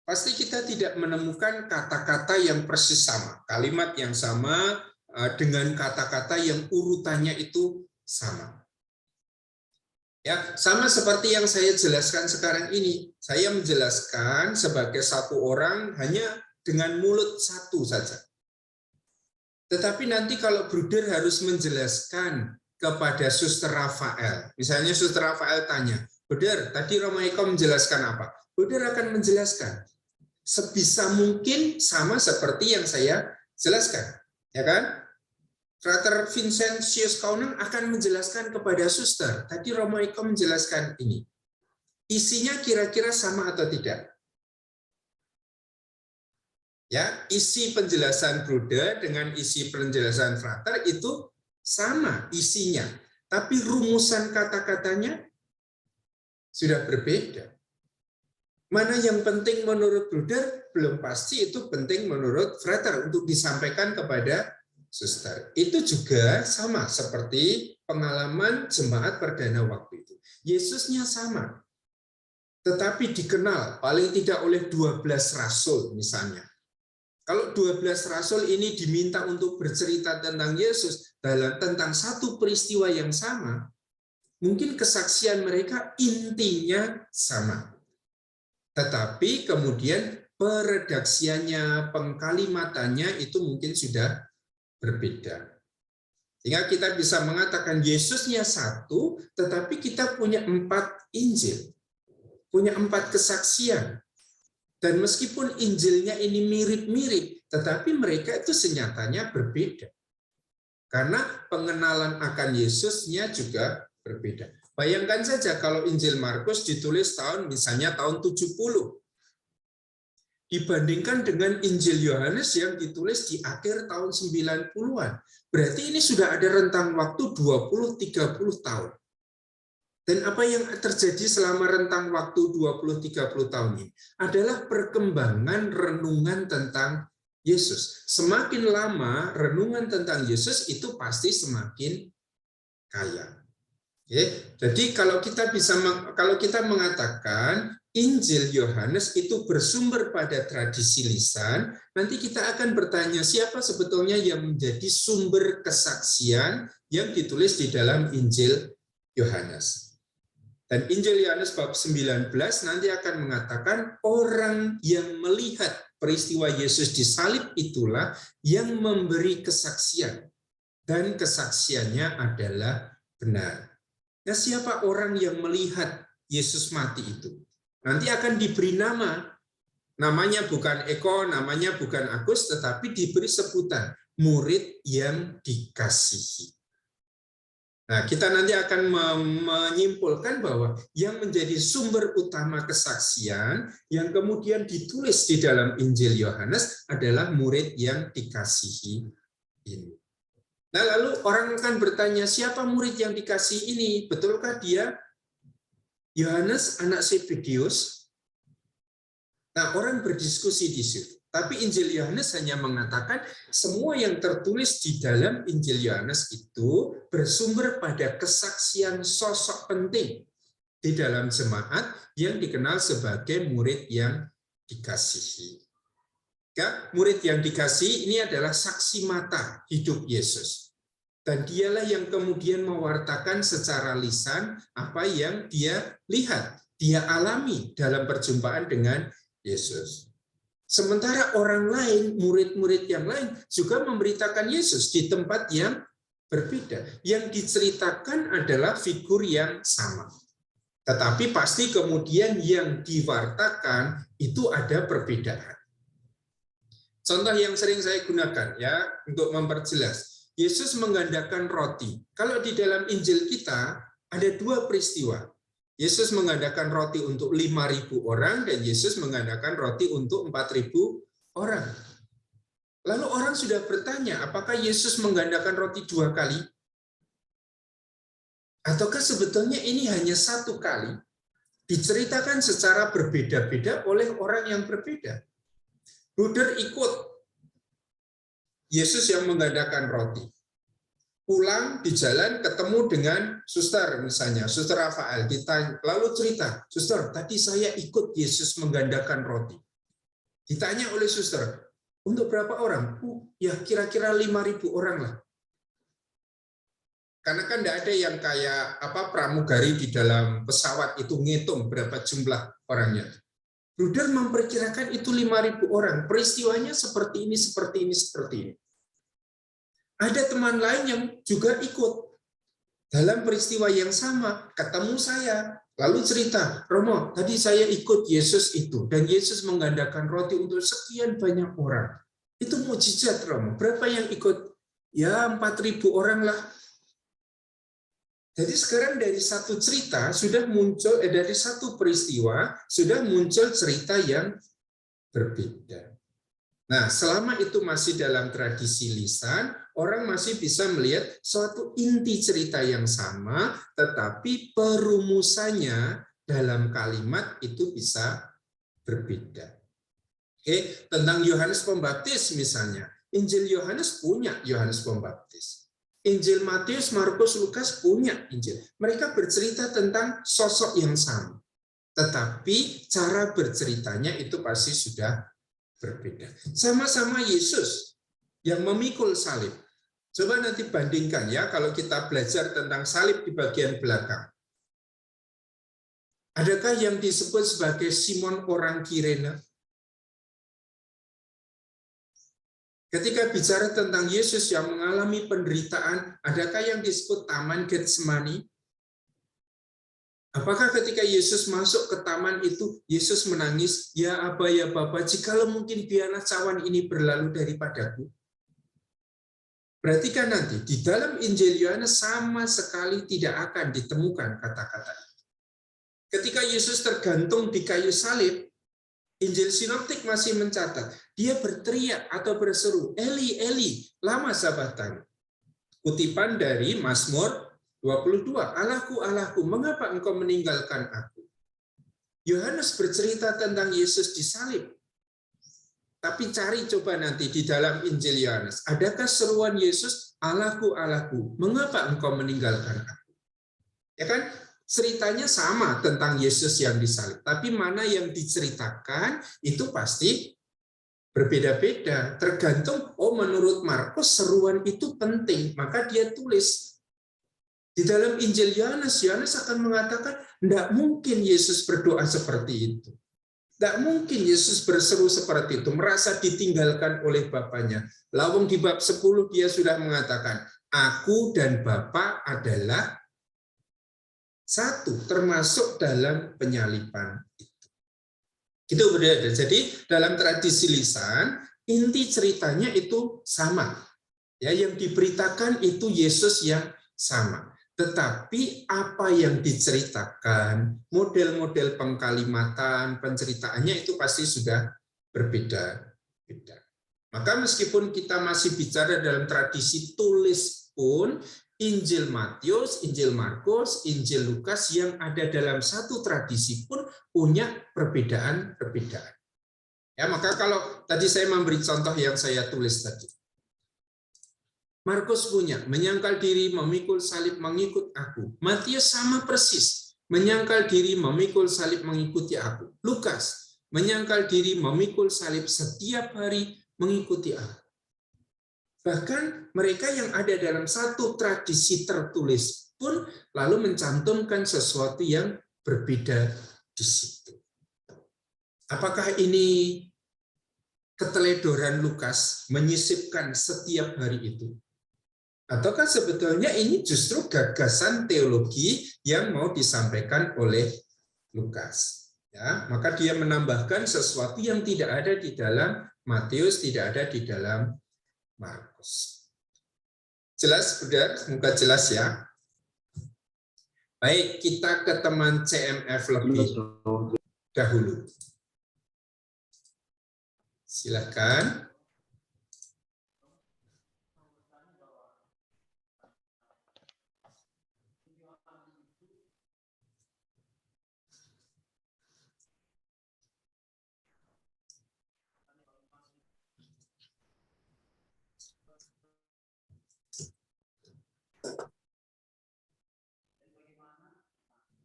pasti kita tidak menemukan kata-kata yang persis sama, kalimat yang sama dengan kata-kata yang urutannya itu sama. Ya, sama seperti yang saya jelaskan sekarang ini. Saya menjelaskan sebagai satu orang hanya dengan mulut satu saja. Tetapi nanti kalau Bruder harus menjelaskan kepada Suster Rafael, misalnya Suster Rafael tanya, Bruder, tadi Romo Eko menjelaskan apa? Bruder akan menjelaskan sebisa mungkin sama seperti yang saya jelaskan, ya kan? Frater Vincentius Kaunan akan menjelaskan kepada Suster. Tadi Romo Eko menjelaskan ini. Isinya kira-kira sama atau tidak? Ya, isi penjelasan Bruder dengan isi penjelasan Frater itu sama isinya, tapi rumusan kata-katanya sudah berbeda. Mana yang penting menurut Bruder, belum pasti itu penting menurut Frater untuk disampaikan kepada suster. Itu juga sama seperti pengalaman jemaat perdana waktu itu. Yesusnya sama, tetapi dikenal paling tidak oleh 12 rasul misalnya. Kalau 12 rasul ini diminta untuk bercerita tentang Yesus tentang satu peristiwa yang sama, mungkin kesaksian mereka intinya sama. Tetapi kemudian peredaksiannya, pengkalimatannya itu mungkin sudah berbeda. Sehingga kita bisa mengatakan Yesusnya satu, tetapi kita punya 4 Injil, punya 4 kesaksian. Dan meskipun Injilnya ini mirip-mirip, tetapi mereka itu senyatanya berbeda. Karena pengenalan akan Yesusnya juga berbeda. Bayangkan saja kalau Injil Markus ditulis misalnya tahun 70. Dibandingkan dengan Injil Yohanes yang ditulis di akhir tahun 90-an. Berarti ini sudah ada rentang waktu 20-30 tahun. Dan apa yang terjadi selama rentang waktu 20-30 tahun ini adalah perkembangan renungan tentang Yesus. Semakin lama renungan tentang Yesus itu pasti semakin kaya. Jadi kalau kita mengatakan Injil Yohanes itu bersumber pada tradisi lisan, nanti kita akan bertanya siapa sebetulnya yang menjadi sumber kesaksian yang ditulis di dalam Injil Yohanes. Dan Injil Yohanes bab 19 nanti akan mengatakan orang yang melihat peristiwa Yesus disalib itulah yang memberi kesaksian. Dan kesaksiannya adalah benar. Nah, siapa orang yang melihat Yesus mati itu? Nanti akan diberi nama. Namanya bukan Eko, namanya bukan Agus, tetapi diberi sebutan murid yang dikasihi. Nah, kita nanti akan menyimpulkan bahwa yang menjadi sumber utama kesaksian yang kemudian ditulis di dalam Injil Yohanes adalah murid yang dikasihi ini. Nah, lalu orang akan bertanya, siapa murid yang dikasihi ini? Betulkah dia Yohanes anak Zebedeus? Nah, orang berdiskusi di situ. Tapi Injil Yohanes hanya mengatakan semua yang tertulis di dalam Injil Yohanes itu bersumber pada kesaksian sosok penting di dalam jemaat yang dikenal sebagai murid yang dikasihi. Ya, murid yang dikasihi ini adalah saksi mata hidup Yesus. Dan dialah yang kemudian mewartakan secara lisan apa yang dia lihat, dia alami dalam perjumpaan dengan Yesus. Sementara orang lain, murid-murid yang lain juga memberitakan Yesus di tempat yang berbeda. Yang diceritakan adalah figur yang sama. Tetapi pasti kemudian yang diwartakan itu ada perbedaan. Contoh yang sering saya gunakan ya untuk memperjelas. Yesus menggandakan roti. Kalau di dalam Injil kita ada 2 peristiwa. Yesus menggandakan roti untuk 5.000 orang dan Yesus menggandakan roti untuk 4.000 orang. Lalu orang sudah bertanya, apakah Yesus menggandakan roti 2 kali? Ataukah sebetulnya ini hanya 1 kali? Diceritakan secara berbeda-beda oleh orang yang berbeda. Bruder ikut Yesus yang menggandakan roti. Pulang di jalan ketemu dengan suster misalnya, suster Rafael, ditanya, lalu cerita, suster, tadi saya ikut Yesus menggandakan roti. Ditanya oleh suster, untuk berapa orang? Ya kira-kira 5.000 orang lah. Karena kan tidak ada yang kayak pramugari di dalam pesawat itu ngitung berapa jumlah orangnya. Bruder memperkirakan itu 5.000 orang. Peristiwanya seperti ini, seperti ini, seperti ini. Ada teman lain yang juga ikut dalam peristiwa yang sama, ketemu saya, lalu cerita, Romo, tadi saya ikut Yesus itu, dan Yesus menggandakan roti untuk sekian banyak orang. Itu mukjizat, Romo. Berapa yang ikut? Ya 4.000 orang lah. Jadi sekarang dari satu cerita sudah muncul, dari satu peristiwa sudah muncul cerita yang berbeda. Nah, selama itu masih dalam tradisi lisan, orang masih bisa melihat suatu inti cerita yang sama, tetapi perumusannya dalam kalimat itu bisa berbeda. Oke, tentang Yohanes Pembaptis misalnya, Injil Yohanes punya Yohanes Pembaptis. Injil Matius, Markus, Lukas punya Injil. Mereka bercerita tentang sosok yang sama. Tetapi cara berceritanya itu pasti sudah berbeda. Sama-sama Yesus yang memikul salib. Coba nanti bandingkan ya, kalau kita belajar tentang salib di bagian belakang. Adakah yang disebut sebagai Simon orang Kirene? Ketika bicara tentang Yesus yang mengalami penderitaan, adakah yang disebut Taman Getsemani? Apakah ketika Yesus masuk ke taman itu, Yesus menangis, ya Aba, ya Bapa, jikalau mungkin biarlah cawan ini berlalu daripadaku? Perhatikan nanti, di dalam Injil Yohanes sama sekali tidak akan ditemukan kata-kata itu. Ketika Yesus tergantung di kayu salib, Injil Sinoptik masih mencatat, dia berteriak atau berseru, Eli, Eli, lama sabachthani. Kutipan dari Mazmur 22, Allahku, Allahku, mengapa engkau meninggalkan aku? Yohanes bercerita tentang Yesus disalib. Tapi cari coba nanti di dalam Injil Yohanes, adakah seruan Yesus, Allahku, Allahku, mengapa engkau meninggalkan aku? Ya kan? Ceritanya sama tentang Yesus yang disalib, tapi mana yang diceritakan itu pasti berbeda-beda. Tergantung, menurut Markus seruan itu penting, maka dia tulis. Di dalam Injil Yohanes, Yohanes akan mengatakan, tidak mungkin Yesus berdoa seperti itu. Tidak mungkin Yesus berseru seperti itu, merasa ditinggalkan oleh Bapaknya. Lawang di bab 10 dia sudah mengatakan, aku dan Bapa adalah satu, termasuk dalam penyaliban itu. Itu berbeda. Jadi dalam tradisi lisan, inti ceritanya itu sama. Ya, yang diberitakan itu Yesus yang sama. Tetapi apa yang diceritakan, model-model pengkalimatan, penceritaannya itu pasti sudah berbeda-beda. Maka meskipun kita masih bicara dalam tradisi tulis pun, Injil Matius, Injil Markus, Injil Lukas yang ada dalam satu tradisi pun punya perbedaan-perbedaan. Ya, maka kalau tadi saya memberi contoh yang saya tulis tadi. Markus punya, menyangkal diri, memikul salib, mengikut aku. Matius sama persis, menyangkal diri, memikul salib, mengikuti aku. Lukas, menyangkal diri, memikul salib, setiap hari mengikuti aku. Bahkan mereka yang ada dalam satu tradisi tertulis pun lalu mencantumkan sesuatu yang berbeda di situ. Apakah ini keteledoran Lukas menyisipkan setiap hari itu? Ataukah sebetulnya ini justru gagasan teologi yang mau disampaikan oleh Lukas? Ya, maka dia menambahkan sesuatu yang tidak ada di dalam Matius, tidak ada di dalam Markus. Jelas, Saudara? Semoga jelas ya. Baik, kita ke teman CMF lebih dahulu. Silakan.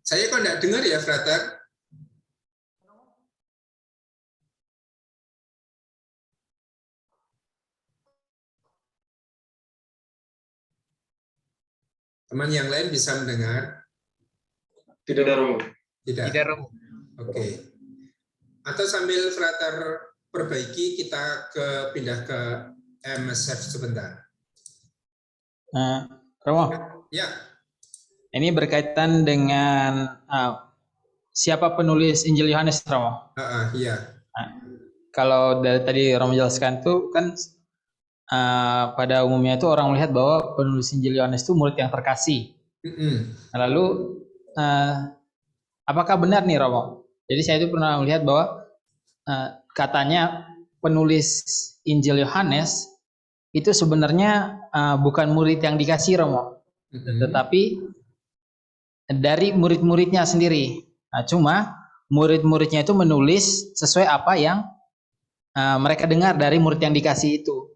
Saya kok enggak dengar ya, Frater? Teman yang lain bisa mendengar? Tidak ada, Romo. Tidak. Tidak, Romo. Oke. Atau sambil Frater perbaiki, kita pindah ke MSF sebentar. Romo, Ya. ini berkaitan dengan siapa penulis Injil Yohanes, Romo. Iya. Kalau dari tadi Romo jelaskan tuh kan pada umumnya itu orang melihat bahwa penulis Injil Yohanes itu murid yang terkasih. Lalu apakah benar nih, Romo? Jadi saya itu pernah melihat bahwa katanya penulis Injil Yohanes itu sebenarnya bukan murid yang dikasih Romo, tetapi dari murid-muridnya sendiri. Nah, cuma murid-muridnya itu menulis sesuai apa yang mereka dengar dari murid yang dikasih itu.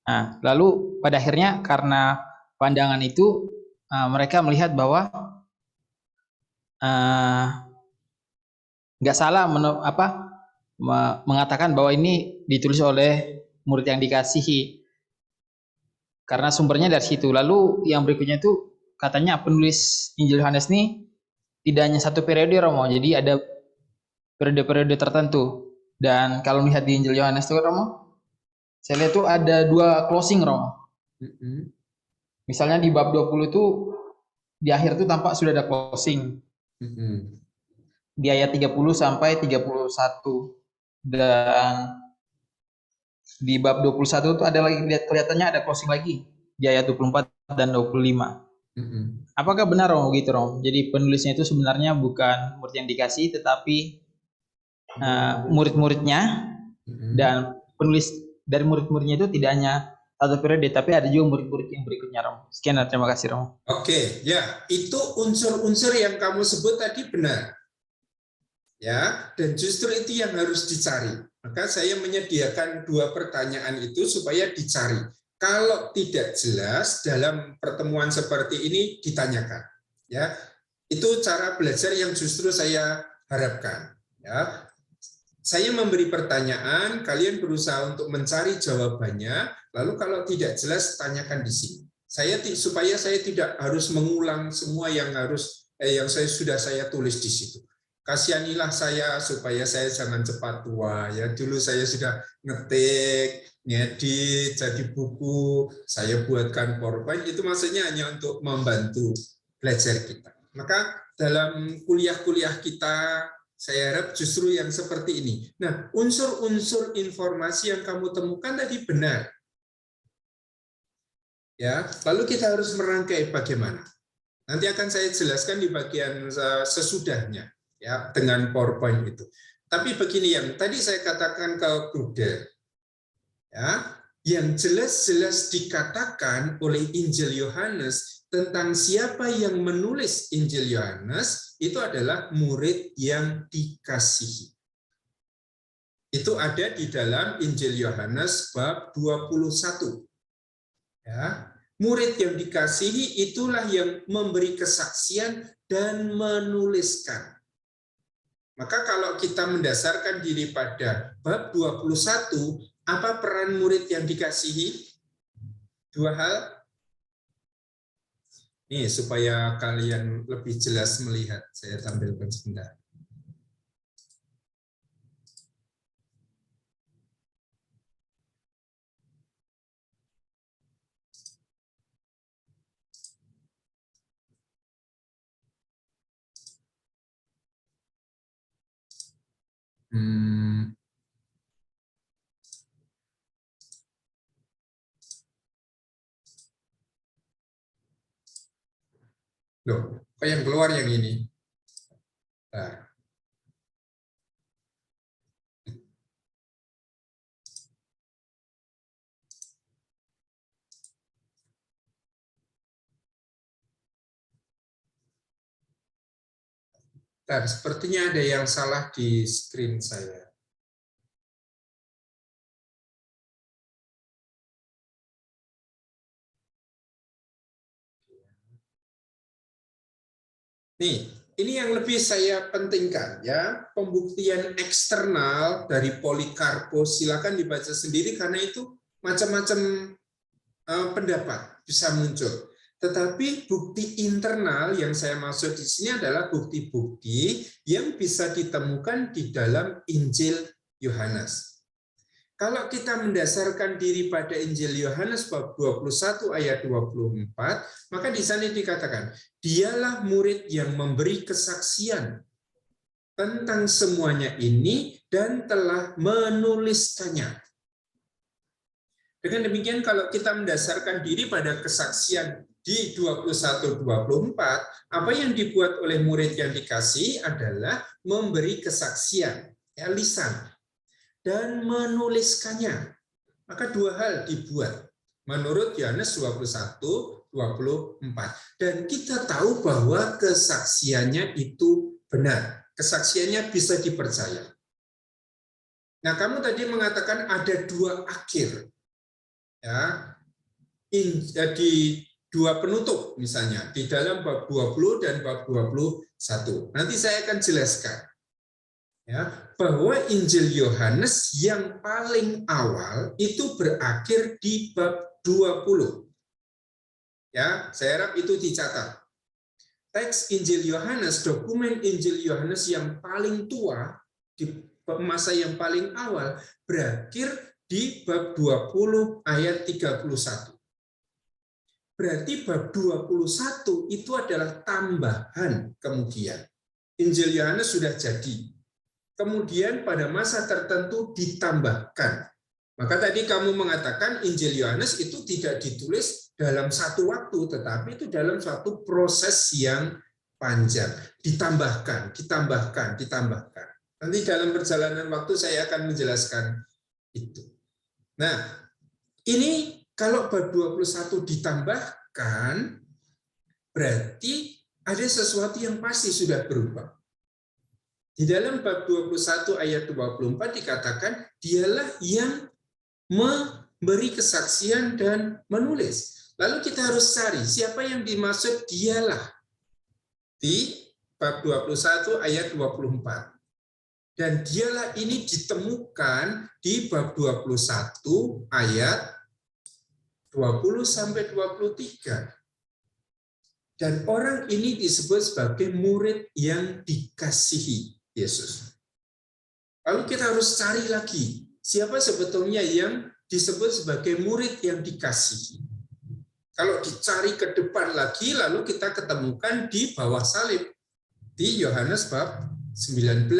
Nah, lalu pada akhirnya karena pandangan itu mereka melihat bahwa nggak salah mengatakan bahwa ini ditulis oleh murid yang dikasihi karena sumbernya dari situ. Lalu yang berikutnya itu katanya penulis Injil Yohanes ini tidak hanya satu periode Romo, jadi ada periode-periode tertentu. Dan kalau melihat di Injil Yohanes itu Romo, saya lihat tuh ada 2 closing Romo. Misalnya di bab 20 itu di akhir itu tampak sudah ada closing. Di ayat 30 sampai 31. Dan di bab 21 itu ada lagi, kelihatannya ada closing lagi di ayat 24 dan 25. Apakah benar Romo gitu Romo? Jadi penulisnya itu sebenarnya bukan murid yang dikasih tetapi murid-muridnya, dan penulis dari murid-muridnya itu tidak hanya satu periode tapi ada juga murid-murid yang berikutnya Romo. Sekian dan terima kasih Romo. Oke, ya, itu unsur-unsur yang kamu sebut tadi benar. Ya, dan justru itu yang harus dicari. Maka saya menyediakan 2 pertanyaan itu supaya dicari. Kalau tidak jelas dalam pertemuan seperti ini ditanyakan. Ya, itu cara belajar yang justru saya harapkan. Ya, saya memberi pertanyaan, kalian berusaha untuk mencari jawabannya. Lalu kalau tidak jelas tanyakan di sini. Supaya saya tidak harus mengulang semua yang sudah saya tulis di situ. Kasihanilah saya supaya saya jangan cepat tua. Ya, dulu saya sudah ngetik, ngedit, jadi buku, saya buatkan PowerPoint, itu maksudnya hanya untuk membantu belajar kita. Maka dalam kuliah-kuliah kita, saya harap justru yang seperti ini. Nah, unsur-unsur informasi yang kamu temukan tadi benar. Ya, lalu kita harus merangkai bagaimana. Nanti akan saya jelaskan di bagian sesudahnya. Ya, dengan PowerPoint itu. Tapi begini yang tadi saya katakan ke Bruder, ya, yang jelas-jelas dikatakan oleh Injil Yohanes tentang siapa yang menulis Injil Yohanes itu adalah murid yang dikasihi. Itu ada di dalam Injil Yohanes bab 21. Ya, murid yang dikasihi itulah yang memberi kesaksian dan menuliskan. Maka kalau kita mendasarkan diri pada bab 21, apa peran murid yang dikasihi? 2 hal. Nih, supaya kalian lebih jelas melihat, saya tampilkan sebentar. Loh, kok yang keluar yang ini? Nah. Nah, sepertinya ada yang salah di screen saya. Nih, ini yang lebih saya pentingkan ya, pembuktian eksternal dari Polikarpus, silakan dibaca sendiri karena itu macam-macam pendapat bisa muncul. Tetapi bukti internal yang saya maksud di sini adalah bukti-bukti yang bisa ditemukan di dalam Injil Yohanes. Kalau kita mendasarkan diri pada Injil Yohanes bab 21 ayat 24, maka di sana dikatakan, dialah murid yang memberi kesaksian tentang semuanya ini dan telah menuliskannya. Dengan demikian kalau kita mendasarkan diri pada kesaksian di 21-24, apa yang dibuat oleh murid yang dikasihi adalah memberi kesaksian, ya, lisan. dan menuliskannya. Maka dua hal dibuat menurut Yohanes 21:24. Dan kita tahu bahwa kesaksiannya itu benar. Kesaksiannya bisa dipercaya. Nah, kamu tadi mengatakan ada dua akhir. Ya, di dua penutup misalnya, di dalam bab 20 dan bab 21. Nanti saya akan jelaskan. Ya, bahwa Injil Yohanes yang paling awal itu berakhir di bab 20. Ya, saya harap itu dicatat. Teks Injil Yohanes, dokumen Injil Yohanes yang paling tua di masa yang paling awal berakhir di bab 20 ayat 31. Berarti bab 21 itu adalah tambahan kemudian. Injil Yohanes sudah jadi. Kemudian pada masa tertentu ditambahkan. Maka tadi kamu mengatakan Injil Yohanes itu tidak ditulis dalam satu waktu, tetapi itu dalam suatu proses yang panjang. Ditambahkan, ditambahkan, ditambahkan. Nanti dalam perjalanan waktu saya akan menjelaskan itu. Nah, ini kalau bab 21 ditambahkan, berarti ada sesuatu yang pasti sudah berubah. Di dalam bab 21 ayat 24 dikatakan, dialah yang memberi kesaksian dan menulis. Lalu kita harus cari siapa yang dimaksud dialah. Di bab 21 ayat 24. Dan dialah ini ditemukan di bab 21 ayat 20 sampai 23. Dan orang ini disebut sebagai murid yang dikasihi Yesus. Lalu kita harus cari lagi siapa sebetulnya yang disebut sebagai murid yang dikasihi. Kalau dicari ke depan lagi, lalu kita ketemukan di bawah salib di Yohanes bab 19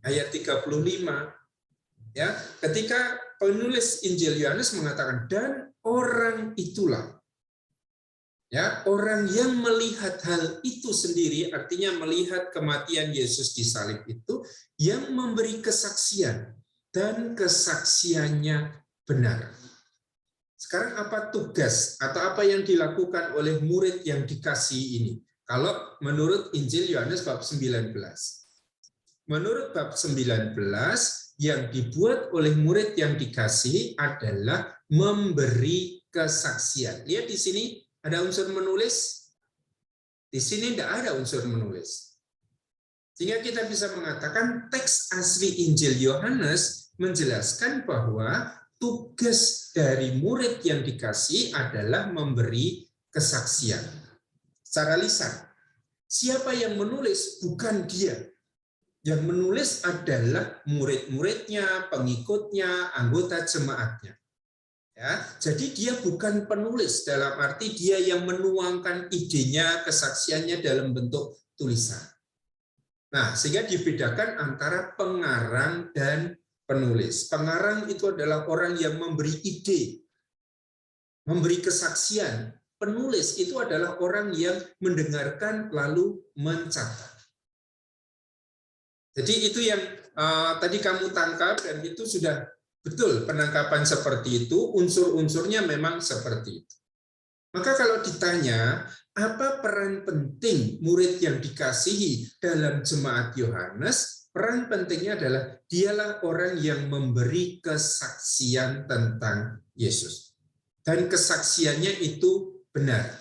ayat 35. Ya, ketika penulis Injil Yohanes mengatakan, dan orang itulah, ya, orang yang melihat hal itu sendiri, artinya melihat kematian Yesus di salib itu, yang memberi kesaksian, dan kesaksiannya benar. Sekarang apa tugas atau apa yang dilakukan oleh murid yang dikasihi ini? Kalau menurut Injil Yohanes bab 19. Menurut bab 19, yang dibuat oleh murid yang dikasihi adalah memberi kesaksian. Lihat di sini ada unsur menulis. Di sini tidak ada unsur menulis. Sehingga kita bisa mengatakan teks asli Injil Yohanes menjelaskan bahwa tugas dari murid yang dikasihi adalah memberi kesaksian secara lisan. Siapa yang menulis? Bukan dia. Yang menulis adalah murid-muridnya, pengikutnya, anggota jemaatnya. Ya, jadi dia bukan penulis dalam arti dia yang menuangkan idenya, kesaksiannya dalam bentuk tulisan. Nah, sehingga dibedakan antara pengarang dan penulis. Pengarang itu adalah orang yang memberi ide, memberi kesaksian. Penulis itu adalah orang yang mendengarkan lalu mencatat. Jadi itu yang tadi kamu tangkap, dan itu sudah betul penangkapan seperti itu, unsur-unsurnya memang seperti itu. Maka kalau ditanya, apa peran penting murid yang dikasihi dalam jemaat Yohanes? Peran pentingnya adalah dialah orang yang memberi kesaksian tentang Yesus. Dan kesaksiannya itu benar.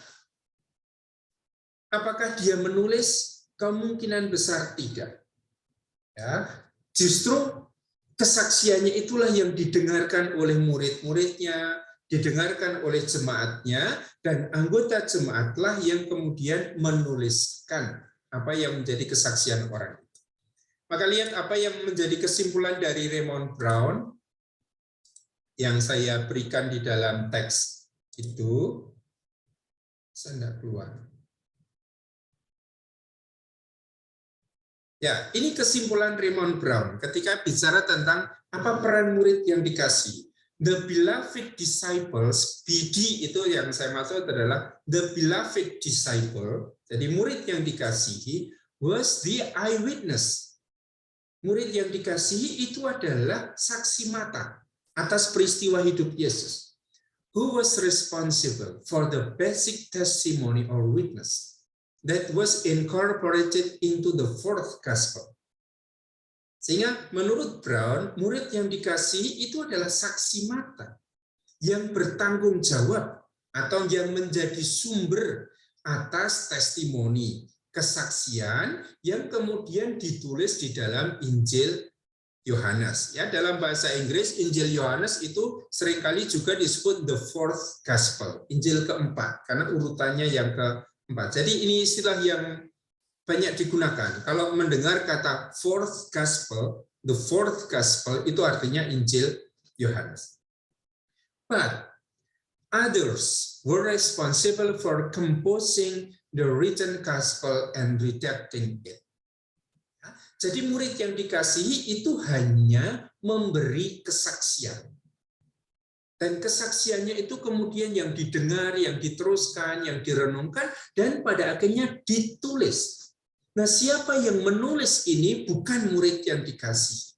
Apakah dia menulis? Kemungkinan besar tidak. Ya, justru kesaksiannya itulah yang didengarkan oleh murid-muridnya, didengarkan oleh jemaatnya, dan anggota jemaatlah yang kemudian menuliskan apa yang menjadi kesaksian orang itu. Maka lihat apa yang menjadi kesimpulan dari Raymond Brown yang saya berikan di dalam teks itu. Saya tidak keluar. Ya, ini kesimpulan Raymond Brown ketika bicara tentang apa peran murid yang dikasihi. The beloved disciples, BD itu yang saya maksud adalah the beloved disciple, jadi murid yang dikasihi, was the eyewitness. Murid yang dikasihi itu adalah saksi mata atas peristiwa hidup Yesus. Who was responsible for the basic testimony or witness that was incorporated into the fourth gospel. Sehingga menurut Brown, murid yang dikasihi itu adalah saksi mata yang bertanggung jawab atau yang menjadi sumber atas testimoni, kesaksian yang kemudian ditulis di dalam Injil Yohanes. Ya, dalam bahasa Inggris Injil Yohanes itu seringkali juga disebut the fourth gospel, Injil keempat, karena urutannya yang keempat. Jadi ini istilah yang banyak digunakan. Kalau mendengar kata fourth gospel, the fourth gospel itu artinya Injil Yohanes. But others were responsible for composing the written gospel and redacting it. Jadi murid yang dikasihi itu hanya memberi kesaksian. Dan kesaksiannya itu kemudian yang didengar, yang diteruskan, yang direnungkan, dan pada akhirnya ditulis. Nah, siapa yang menulis ini bukan murid yang dikasihi.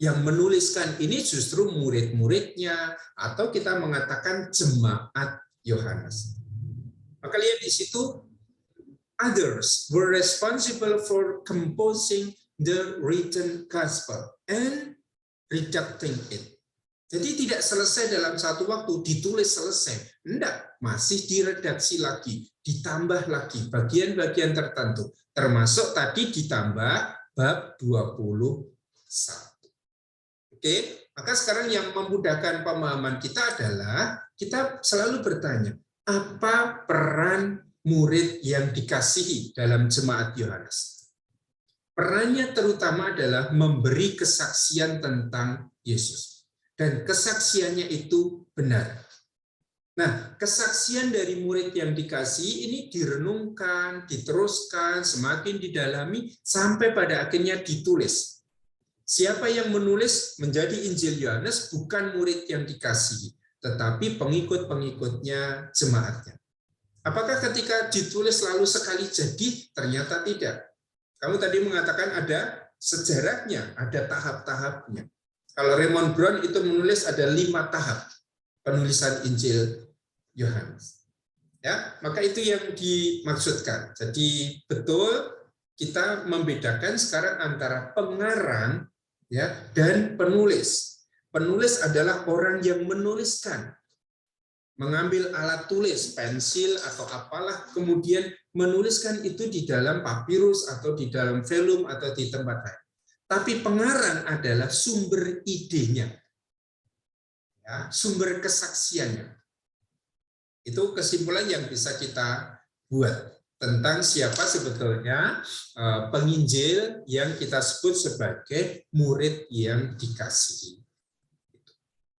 Yang menuliskan ini justru murid-muridnya, atau kita mengatakan jemaat Yohanes. Maka lihat di situ, others were responsible for composing the written gospel and redacting it. Jadi tidak selesai dalam satu waktu, ditulis selesai. Enggak, masih diredaksi lagi, ditambah lagi bagian-bagian tertentu. Termasuk tadi ditambah bab 21. Oke, maka sekarang yang memudahkan pemahaman kita adalah kita selalu bertanya, apa peran murid yang dikasihi dalam jemaat Yohanes? Perannya terutama adalah memberi kesaksian tentang Yesus. Dan kesaksiannya itu benar. Nah, kesaksian dari murid yang dikasihi ini direnungkan, diteruskan, semakin didalami, sampai pada akhirnya ditulis. Siapa yang menulis menjadi Injil Yohanes bukan murid yang dikasihi, tetapi pengikut-pengikutnya jemaatnya. Apakah ketika ditulis lalu sekali jadi? Ternyata tidak. Kamu tadi mengatakan ada sejarahnya, ada tahap-tahapnya. Kalau Raymond Brown itu menulis ada 5 tahap penulisan Injil Yohanes. Ya, maka itu yang dimaksudkan. Jadi betul kita membedakan sekarang antara pengarang ya dan penulis. Penulis adalah orang yang menuliskan, mengambil alat tulis, pensil atau apalah, kemudian menuliskan itu di dalam papirus atau di dalam velum atau di tempat lain. Tapi pengarang adalah sumber idenya, ya, sumber kesaksiannya. Itu kesimpulan yang bisa kita buat tentang siapa sebetulnya penginjil yang kita sebut sebagai murid yang dikasihi.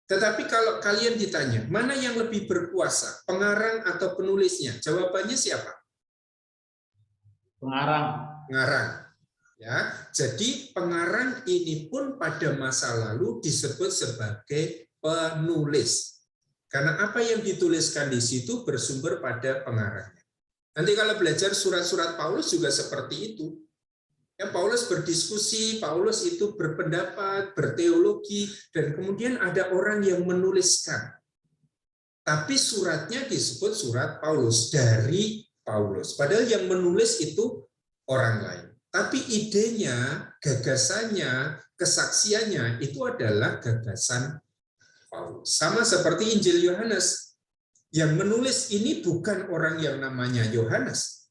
Tetapi kalau kalian ditanya, mana yang lebih berkuasa, pengarang atau penulisnya? Jawabannya siapa? Pengarang. Pengarang. Ya, jadi pengarang ini pun pada masa lalu disebut sebagai penulis. Karena apa yang dituliskan di situ bersumber pada pengarangnya. Nanti kalau belajar surat-surat Paulus juga seperti itu. Ya, Paulus berdiskusi, Paulus itu berpendapat, berteologi, dan kemudian ada orang yang menuliskan. Tapi suratnya disebut surat Paulus, dari Paulus. Padahal yang menulis itu orang lain. Tapi idenya, gagasannya, kesaksiannya itu adalah gagasan Paulus. Sama seperti Injil Yohanes. Yang menulis ini bukan orang yang namanya Yohanes.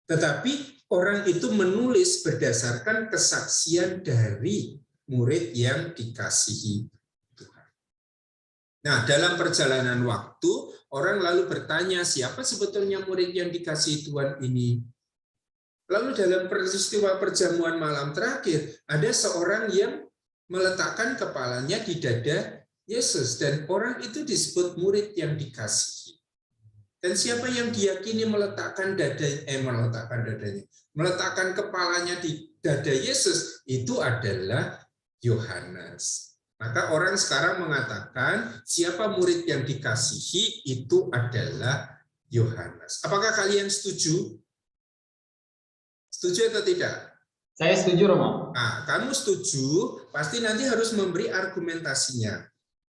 Tetapi orang itu menulis berdasarkan kesaksian dari murid yang dikasihi Tuhan. Nah, dalam perjalanan waktu, orang lalu bertanya, siapa sebetulnya murid yang dikasihi Tuhan ini? Lalu dalam peristiwa perjamuan malam terakhir, ada seorang yang meletakkan kepalanya di dada Yesus, dan orang itu disebut murid yang dikasihi. Dan siapa yang diyakini meletakkan kepalanya di dada Yesus, itu adalah Yohanes. Maka orang sekarang mengatakan siapa murid yang dikasihi itu adalah Yohanes. Apakah kalian setuju? Setuju atau tidak? Saya setuju, Romo. Nah, kamu setuju, pasti nanti harus memberi argumentasinya.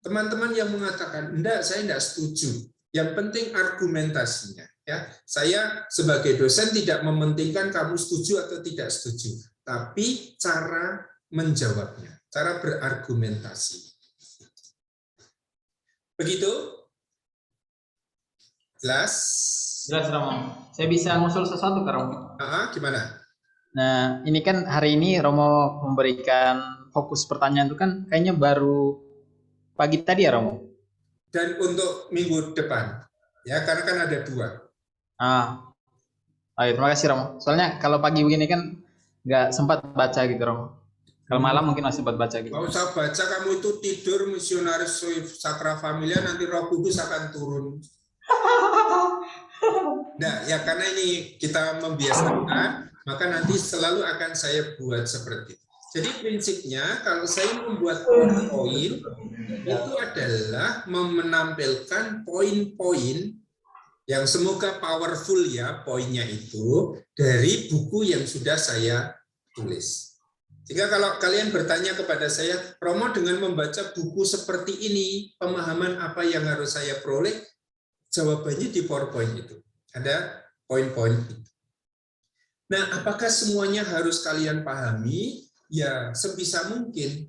Teman-teman yang mengatakan, enggak, saya enggak setuju. Yang penting argumentasinya. Ya, saya sebagai dosen tidak mementingkan kamu setuju atau tidak setuju, tapi cara menjawabnya, cara berargumentasi. Begitu? Jelas? Jelas, Romo. Saya bisa ngusul sesuatu ke Romo. Gimana? Nah, ini kan hari ini Romo memberikan fokus pertanyaan itu kan kayaknya baru pagi tadi ya, Romo? Dan untuk minggu depan, ya, karena kan ada 2. Ayo, terima kasih, Romo. Soalnya kalau pagi begini kan nggak sempat baca gitu, Romo. Kalau malam mungkin masih sempat baca gitu. Nggak usah baca, kamu itu tidur misionaris Sacra Familia, nanti Roh Kudus akan turun. Nah, ya karena ini kita membiasakan, maka nanti selalu akan saya buat seperti itu. Jadi prinsipnya kalau saya membuat poin itu adalah menampilkan poin-poin yang semoga powerful ya poinnya itu dari buku yang sudah saya tulis. Jika kalau kalian bertanya kepada saya, Romo dengan membaca buku seperti ini, pemahaman apa yang harus saya peroleh? Jawabannya di PowerPoint itu. Ada poin-poin itu. Nah, apakah semuanya harus kalian pahami? Ya, sebisa mungkin.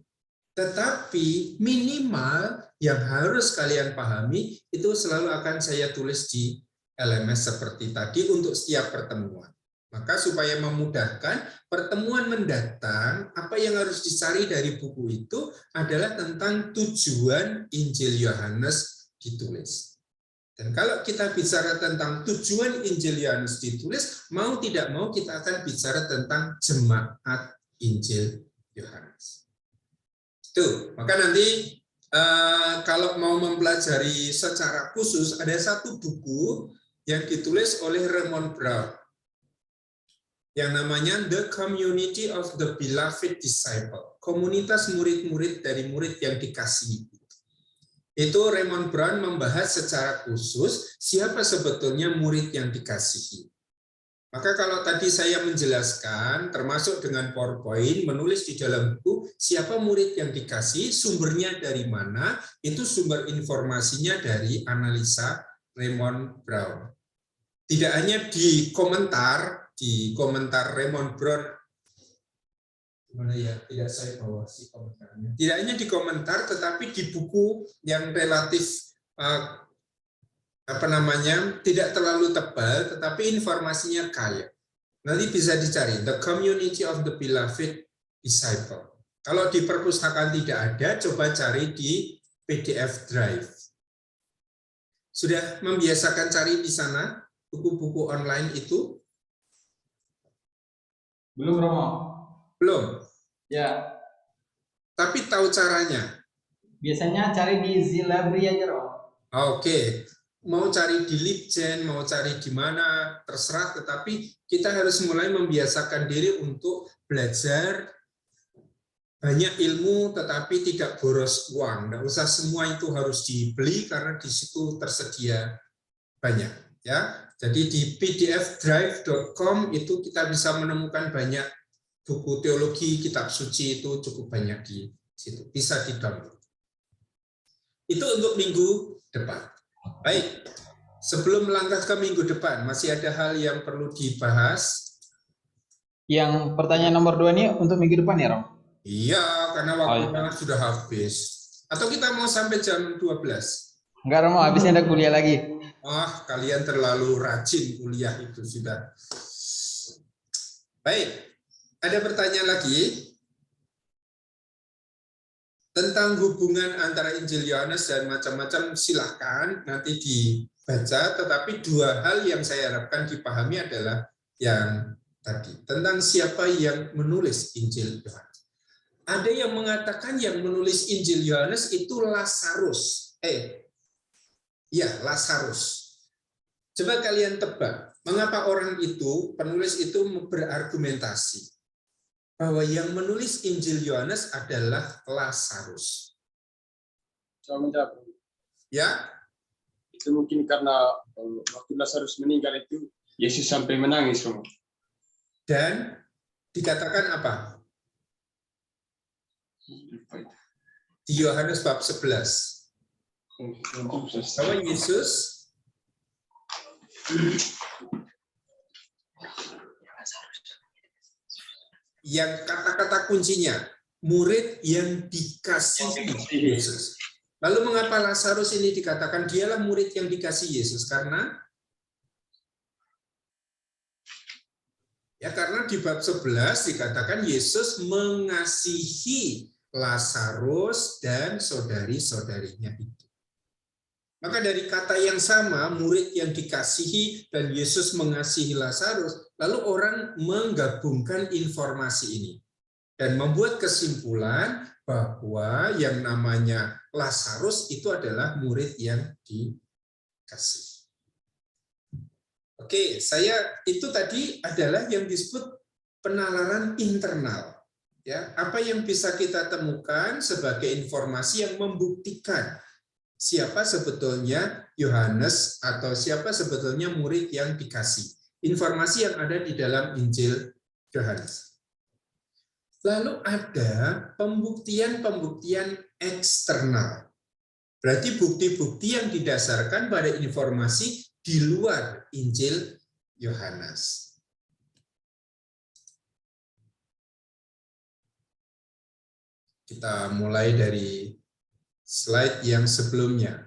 Tetapi minimal yang harus kalian pahami itu selalu akan saya tulis di LMS seperti tadi untuk setiap pertemuan. Maka supaya memudahkan pertemuan mendatang, apa yang harus dicari dari buku itu adalah tentang tujuan Injil Yohanes ditulis. Dan kalau kita bicara tentang tujuan Injil Yohanes ditulis, mau tidak mau kita akan bicara tentang jemaat Injil Yohanes. Tuh, maka nanti kalau mau mempelajari secara khusus, ada satu buku yang ditulis oleh Raymond Brown yang namanya The Community of the Beloved Disciple, komunitas murid-murid dari murid yang dikasihi. Itu Raymond Brown membahas secara khusus siapa sebetulnya murid yang dikasihi. Maka kalau tadi saya menjelaskan, termasuk dengan PowerPoint, menulis di dalam buku siapa murid yang dikasihi, sumbernya dari mana, itu sumber informasinya dari analisa Raymond Brown. Tidak hanya di komentar Raymond Brown, gimana ya, tidak saya bawa sih komentarnya. Tidak hanya di komentar, tetapi di buku yang relatif tidak terlalu tebal, tetapi informasinya kaya. Nanti bisa dicari The Community of the Beloved Disciple. Kalau di perpustakaan tidak ada, coba cari di PDF Drive. Sudah membiasakan cari di sana buku-buku online itu? Belum, Romo. Belum? Ya. Tapi tahu caranya? Biasanya cari di Zilabri aja, Romo. Oke. Mau cari di Libgen, mau cari di mana, terserah. Tetapi kita harus mulai membiasakan diri untuk belajar banyak ilmu, tetapi tidak boros uang. Nggak usah semua itu harus dibeli, karena di situ tersedia banyak. Ya, jadi di pdfdrive.com itu kita bisa menemukan banyak buku teologi, kitab suci itu cukup banyak di situ, bisa di-download. Itu untuk minggu depan. Baik, sebelum melangkah ke minggu depan, masih ada hal yang perlu dibahas. Yang pertanyaan nomor 2 ini untuk minggu depan ya, Rom? Iya, karena waktunya sudah habis. Atau kita mau sampai jam 12? Enggak, Romo, habisnya ada kuliah lagi. Kalian terlalu rajin kuliah itu sudah. Baik, ada pertanyaan lagi tentang hubungan antara Injil Yohanes dan macam-macam, silahkan nanti dibaca, tetapi dua hal yang saya harapkan dipahami adalah yang tadi, tentang siapa yang menulis Injil Yohanes. Ada yang mengatakan yang menulis Injil Yohanes itu Lazarus. Lazarus. Coba kalian tebak, mengapa orang itu, penulis itu berargumentasi bahwa yang menulis Injil Yohanes adalah Lazarus. Saya menjawab. Ya, itu mungkin karena waktu Lazarus meninggal itu Yesus sampai menangis, Romo. Dan dikatakan apa? Di Yohanes bab 11. Bahwa Yesus yang kata-kata kuncinya, murid yang dikasihi Yesus. Lalu mengapa Lazarus ini dikatakan dialah murid yang dikasihi Yesus? Karena di bab 11 dikatakan Yesus mengasihi Lazarus dan saudari-saudarinya itu. Maka dari kata yang sama, murid yang dikasihi dan Yesus mengasihi Lazarus, lalu orang menggabungkan informasi ini dan membuat kesimpulan bahwa yang namanya Lazarus itu adalah murid yang dikasihi. Oke, itu tadi adalah yang disebut penalaran internal. Ya, apa yang bisa kita temukan sebagai informasi yang membuktikan siapa sebetulnya Yohanes atau siapa sebetulnya murid yang dikasih. Informasi yang ada di dalam Injil Yohanes. Lalu ada pembuktian-pembuktian eksternal. Berarti bukti-bukti yang didasarkan pada informasi di luar Injil Yohanes. Kita mulai dari slide yang sebelumnya.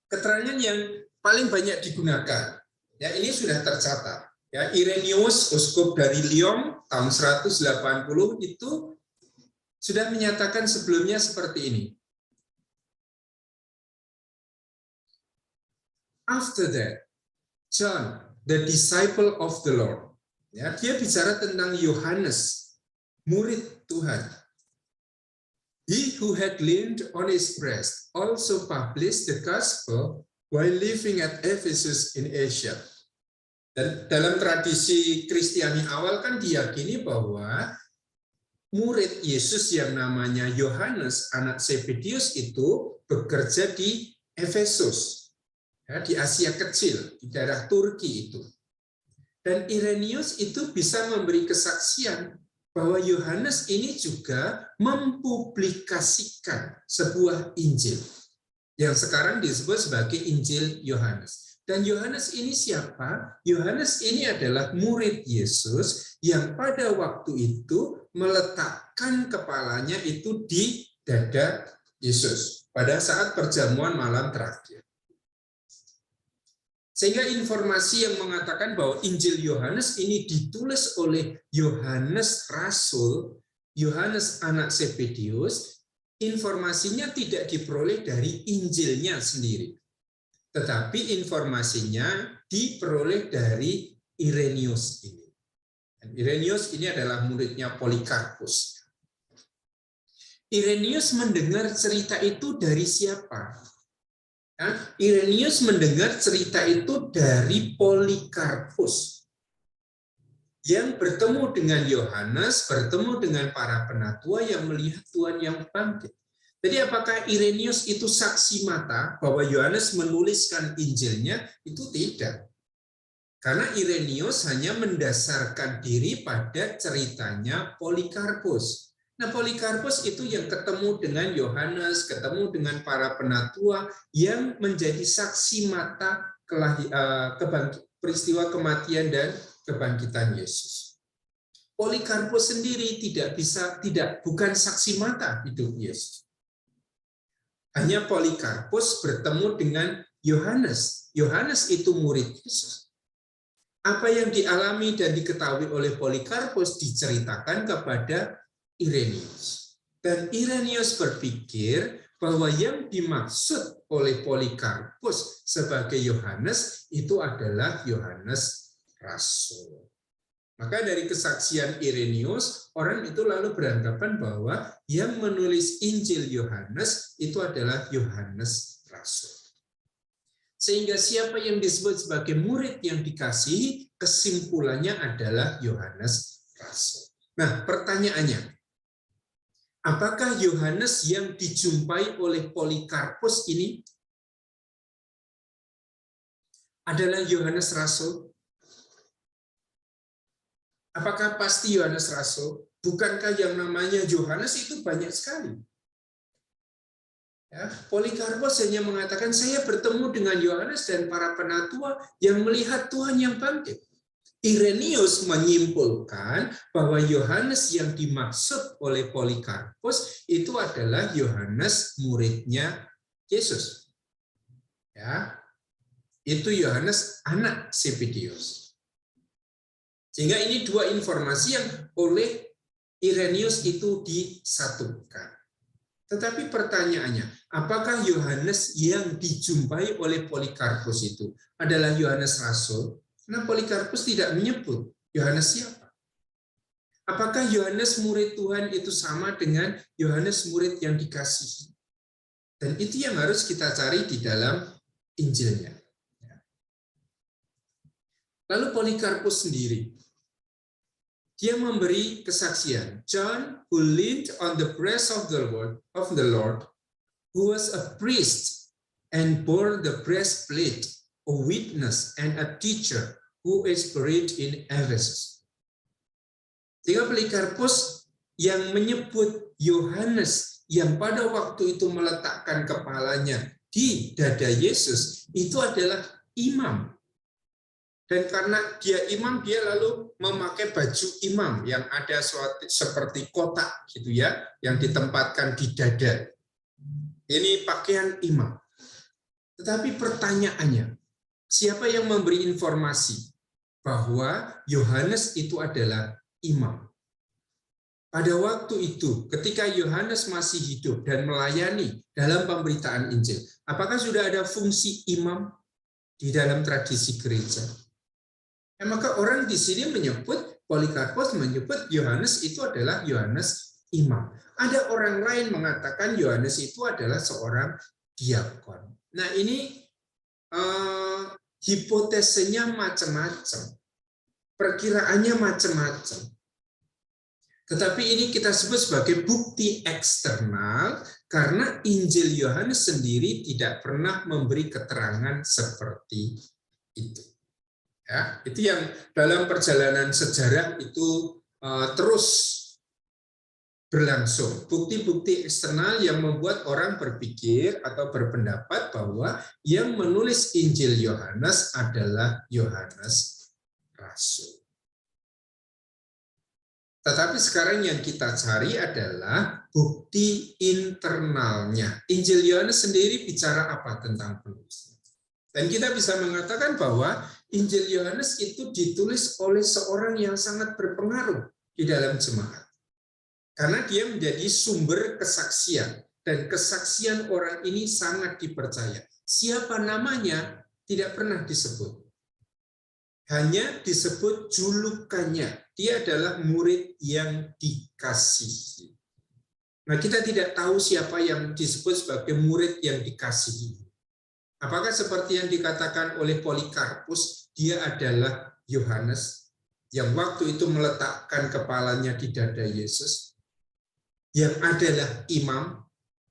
Keterangan yang paling banyak digunakan, ya ini sudah tercatat. Ya, Irenaeus, uskup dari Lyon tahun 180 itu sudah menyatakan sebelumnya seperti ini. After that, John, the disciple of the Lord. Ya, dia bicara tentang Yohanes, murid Tuhan. He who had leaned on his breast also published the gospel while living at Ephesus in Asia. Dan dalam tradisi Kristiani awal kan diyakini bahwa murid Yesus yang namanya Yohanes, anak Zebedius itu bekerja di Efesus, ya, di Asia Kecil, di daerah Turki itu. Dan Irenaeus itu bisa memberi kesaksian bahwa Yohanes ini juga mempublikasikan sebuah Injil yang sekarang disebut sebagai Injil Yohanes. Dan Yohanes ini siapa? Yohanes ini adalah murid Yesus yang pada waktu itu meletakkan kepalanya itu di dada Yesus pada saat perjamuan malam terakhir. Sehingga informasi yang mengatakan bahwa Injil Yohanes ini ditulis oleh Yohanes Rasul, Yohanes anak Zebedius, informasinya tidak diperoleh dari Injilnya sendiri. Tetapi informasinya diperoleh dari Irenaeus ini. Dan Irenaeus ini adalah muridnya Polikarpus. Irenaeus mendengar cerita itu dari siapa? Irenaeus mendengar cerita itu dari Polikarpus yang bertemu dengan Yohanes, bertemu dengan para penatua yang melihat Tuhan yang bangkit. Jadi apakah Irenaeus itu saksi mata bahwa Yohanes menuliskan Injilnya? Itu tidak. Karena Irenaeus hanya mendasarkan diri pada ceritanya Polikarpus. Nah, Polikarpus itu yang ketemu dengan Yohanes, ketemu dengan para penatua yang menjadi saksi mata peristiwa kematian dan kebangkitan Yesus. Polikarpus sendiri bukan saksi mata hidup Yesus. Hanya Polikarpus bertemu dengan Yohanes. Yohanes itu murid Yesus. Apa yang dialami dan diketahui oleh Polikarpus diceritakan kepada Irenaeus. Dan Irenaeus berpikir bahwa yang dimaksud oleh Polikarpus sebagai Yohanes itu adalah Yohanes Rasul. Maka dari kesaksian Irenaeus, orang itu lalu beranggapan bahwa yang menulis Injil Yohanes itu adalah Yohanes Rasul. Sehingga siapa yang disebut sebagai murid yang dikasihi, kesimpulannya adalah Yohanes Rasul. Nah, pertanyaannya, apakah Yohanes yang dijumpai oleh Polikarpus ini adalah Yohanes Rasul? Apakah pasti Yohanes Rasul? Bukankah yang namanya Yohanes itu banyak sekali? Ya, Polikarpus hanya mengatakan, saya bertemu dengan Yohanes dan para penatua yang melihat Tuhan yang bangkit. Irenaeus menyimpulkan bahwa Yohanes yang dimaksud oleh Polikarpus itu adalah Yohanes muridnya Yesus. Ya, itu Yohanes anak Zebedeus. Sehingga ini dua informasi yang oleh Irenaeus itu disatukan. Tetapi pertanyaannya, apakah Yohanes yang dijumpai oleh Polikarpus itu adalah Yohanes Rasul? Karena Polikarpus tidak menyebut Yohanes siapa. Apakah Yohanes murid Tuhan itu sama dengan Yohanes murid yang dikasihi? Dan itu yang harus kita cari di dalam Injilnya. Lalu Polikarpus sendiri, dia memberi kesaksian. John, who leaned on the breast of the Lord, who was a priest and bore the breastplate, a witness and a teacher, who is buried in Ephesus. Sehingga Polikarpus yang menyebut Yohanes yang pada waktu itu meletakkan kepalanya di dada Yesus itu adalah imam. Dan karena dia imam, dia lalu memakai baju imam yang ada seperti kotak gitu ya, yang ditempatkan di dada. Ini pakaian imam. Tetapi pertanyaannya, siapa yang memberi informasi bahwa Yohanes itu adalah imam? Pada waktu itu, ketika Yohanes masih hidup dan melayani dalam pemberitaan Injil, apakah sudah ada fungsi imam di dalam tradisi gereja? Maka orang di sini menyebut, Polikarpus menyebut Yohanes itu adalah Yohanes imam. Ada orang lain mengatakan Yohanes itu adalah seorang diakon. Nah ini hipotesenya macam-macam, perkiraannya macam-macam. Tetapi ini kita sebut sebagai bukti eksternal karena Injil Yohanes sendiri tidak pernah memberi keterangan seperti itu. Ya, itu yang dalam perjalanan sejarah itu terus berlangsung. Bukti-bukti eksternal yang membuat orang berpikir atau berpendapat bahwa yang menulis Injil Yohanes adalah Yohanes Rasul. Tetapi sekarang yang kita cari adalah bukti internalnya. Injil Yohanes sendiri bicara apa tentang penulisnya? Dan kita bisa mengatakan bahwa Injil Yohanes itu ditulis oleh seorang yang sangat berpengaruh di dalam jemaat. Karena dia menjadi sumber kesaksian. Dan kesaksian orang ini sangat dipercaya. Siapa namanya tidak pernah disebut. Hanya disebut julukannya. Dia adalah murid yang dikasihi. Nah, kita tidak tahu siapa yang disebut sebagai murid yang dikasihi. Apakah seperti yang dikatakan oleh Polikarpus, dia adalah Yohanes yang waktu itu meletakkan kepalanya di dada Yesus, yang adalah imam?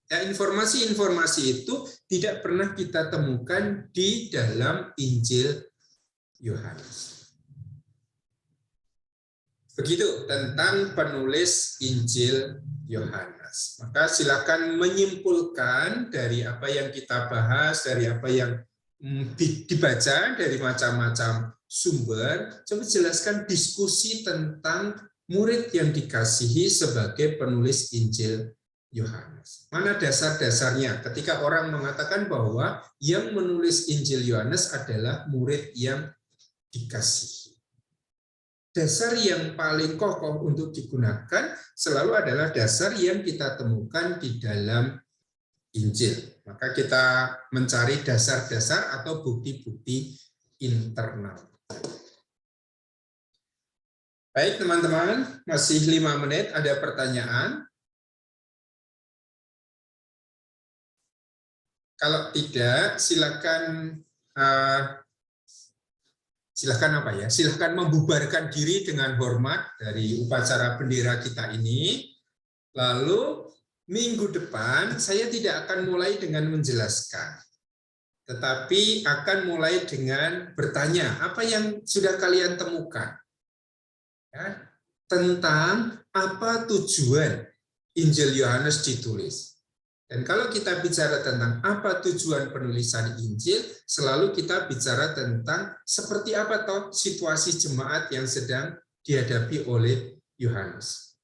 Ya, informasi-informasi itu tidak pernah kita temukan di dalam Injil Yohanes. Begitu tentang penulis Injil Yohanes. Maka silakan menyimpulkan dari apa yang kita bahas, dari apa yang dibaca dari macam-macam sumber. Coba jelaskan diskusi tentang murid yang dikasihi sebagai penulis Injil Yohanes. Mana dasar-dasarnya ketika orang mengatakan bahwa yang menulis Injil Yohanes adalah murid yang dikasihi. Dasar yang paling kokoh untuk digunakan selalu adalah dasar yang kita temukan di dalam Injil. Maka kita mencari dasar-dasar atau bukti-bukti internal. Baik teman-teman, masih 5 menit, ada pertanyaan? Kalau tidak, silakan silakan membubarkan diri dengan hormat dari upacara bendera kita ini. Lalu minggu depan saya tidak akan mulai dengan menjelaskan. tetapi akan mulai dengan bertanya, apa yang sudah kalian temukan? Ya, tentang apa tujuan Injil Yohanes ditulis. Dan kalau kita bicara tentang apa tujuan penulisan Injil, selalu kita bicara tentang seperti apa toh situasi jemaat yang sedang dihadapi oleh Yohanes.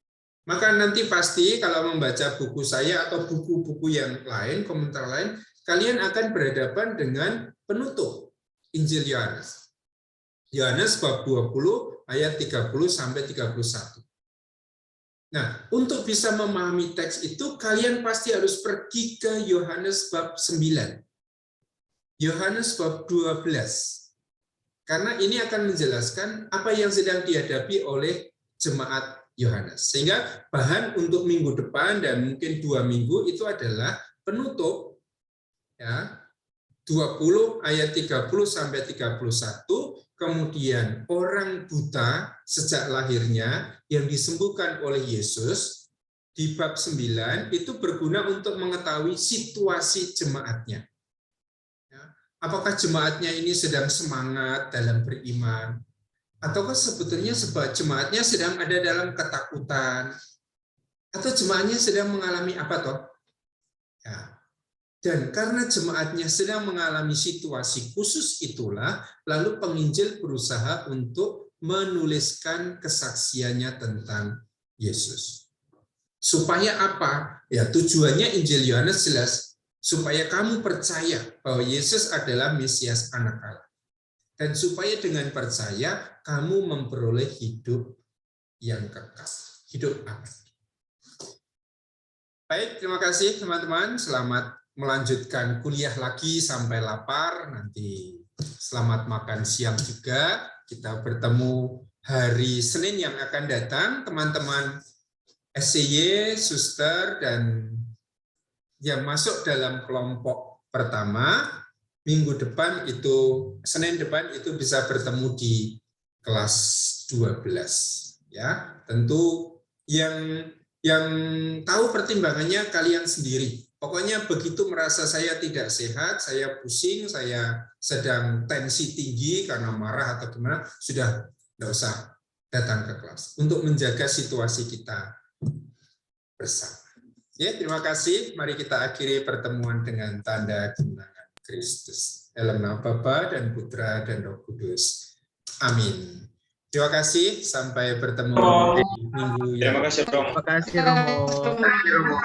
Maka nanti pasti kalau membaca buku saya atau buku-buku yang lain, komentar lain, kalian akan berhadapan dengan penutup Injil Yohanes. Yohanes bab 20 ayat 30 sampai 31. Nah, untuk bisa memahami teks itu kalian pasti harus pergi ke Yohanes bab 9. Yohanes bab 12. Karena ini akan menjelaskan apa yang sedang dihadapi oleh jemaat Yohanes. Sehingga bahan untuk minggu depan dan mungkin 2 minggu itu adalah penutup ya 20 ayat 30 sampai 31, kemudian orang buta sejak lahirnya yang disembuhkan oleh Yesus di bab 9 itu berguna untuk mengetahui situasi jemaatnya. Apakah jemaatnya ini sedang semangat dalam beriman, ataukah sebetulnya sebab jemaatnya sedang ada dalam ketakutan, atau jemaatnya sedang mengalami apa toh? Ya. Dan karena jemaatnya sedang mengalami situasi khusus itulah, lalu penginjil berusaha untuk menuliskan kesaksiannya tentang Yesus. Supaya apa? Ya, tujuannya Injil Yohanes jelas, supaya kamu percaya bahwa Yesus adalah Mesias Anak Allah. Dan supaya dengan percaya, kamu memperoleh hidup yang kekal, hidup abadi. Baik, terima kasih teman-teman. Selamat melanjutkan kuliah lagi sampai lapar. Nanti selamat makan siang juga. Kita bertemu hari Senin yang akan datang. Teman-teman SCY, Suster, dan yang masuk dalam kelompok pertama, minggu depan itu, Senin depan itu bisa bertemu di kelas 12. Ya, tentu yang tahu pertimbangannya kalian sendiri. Pokoknya begitu merasa saya tidak sehat, saya pusing, saya sedang tensi tinggi karena marah atau gimana, sudah tidak usah datang ke kelas untuk menjaga situasi kita bersama. Ya, terima kasih. Mari kita akhiri pertemuan dengan tanda kemenangan Kristus. Dalam nama Bapa dan Putra dan Roh Kudus. Amin. Terima kasih. Sampai bertemu di minggu yang Terima kasih, Romo. Terima kasih, Romo.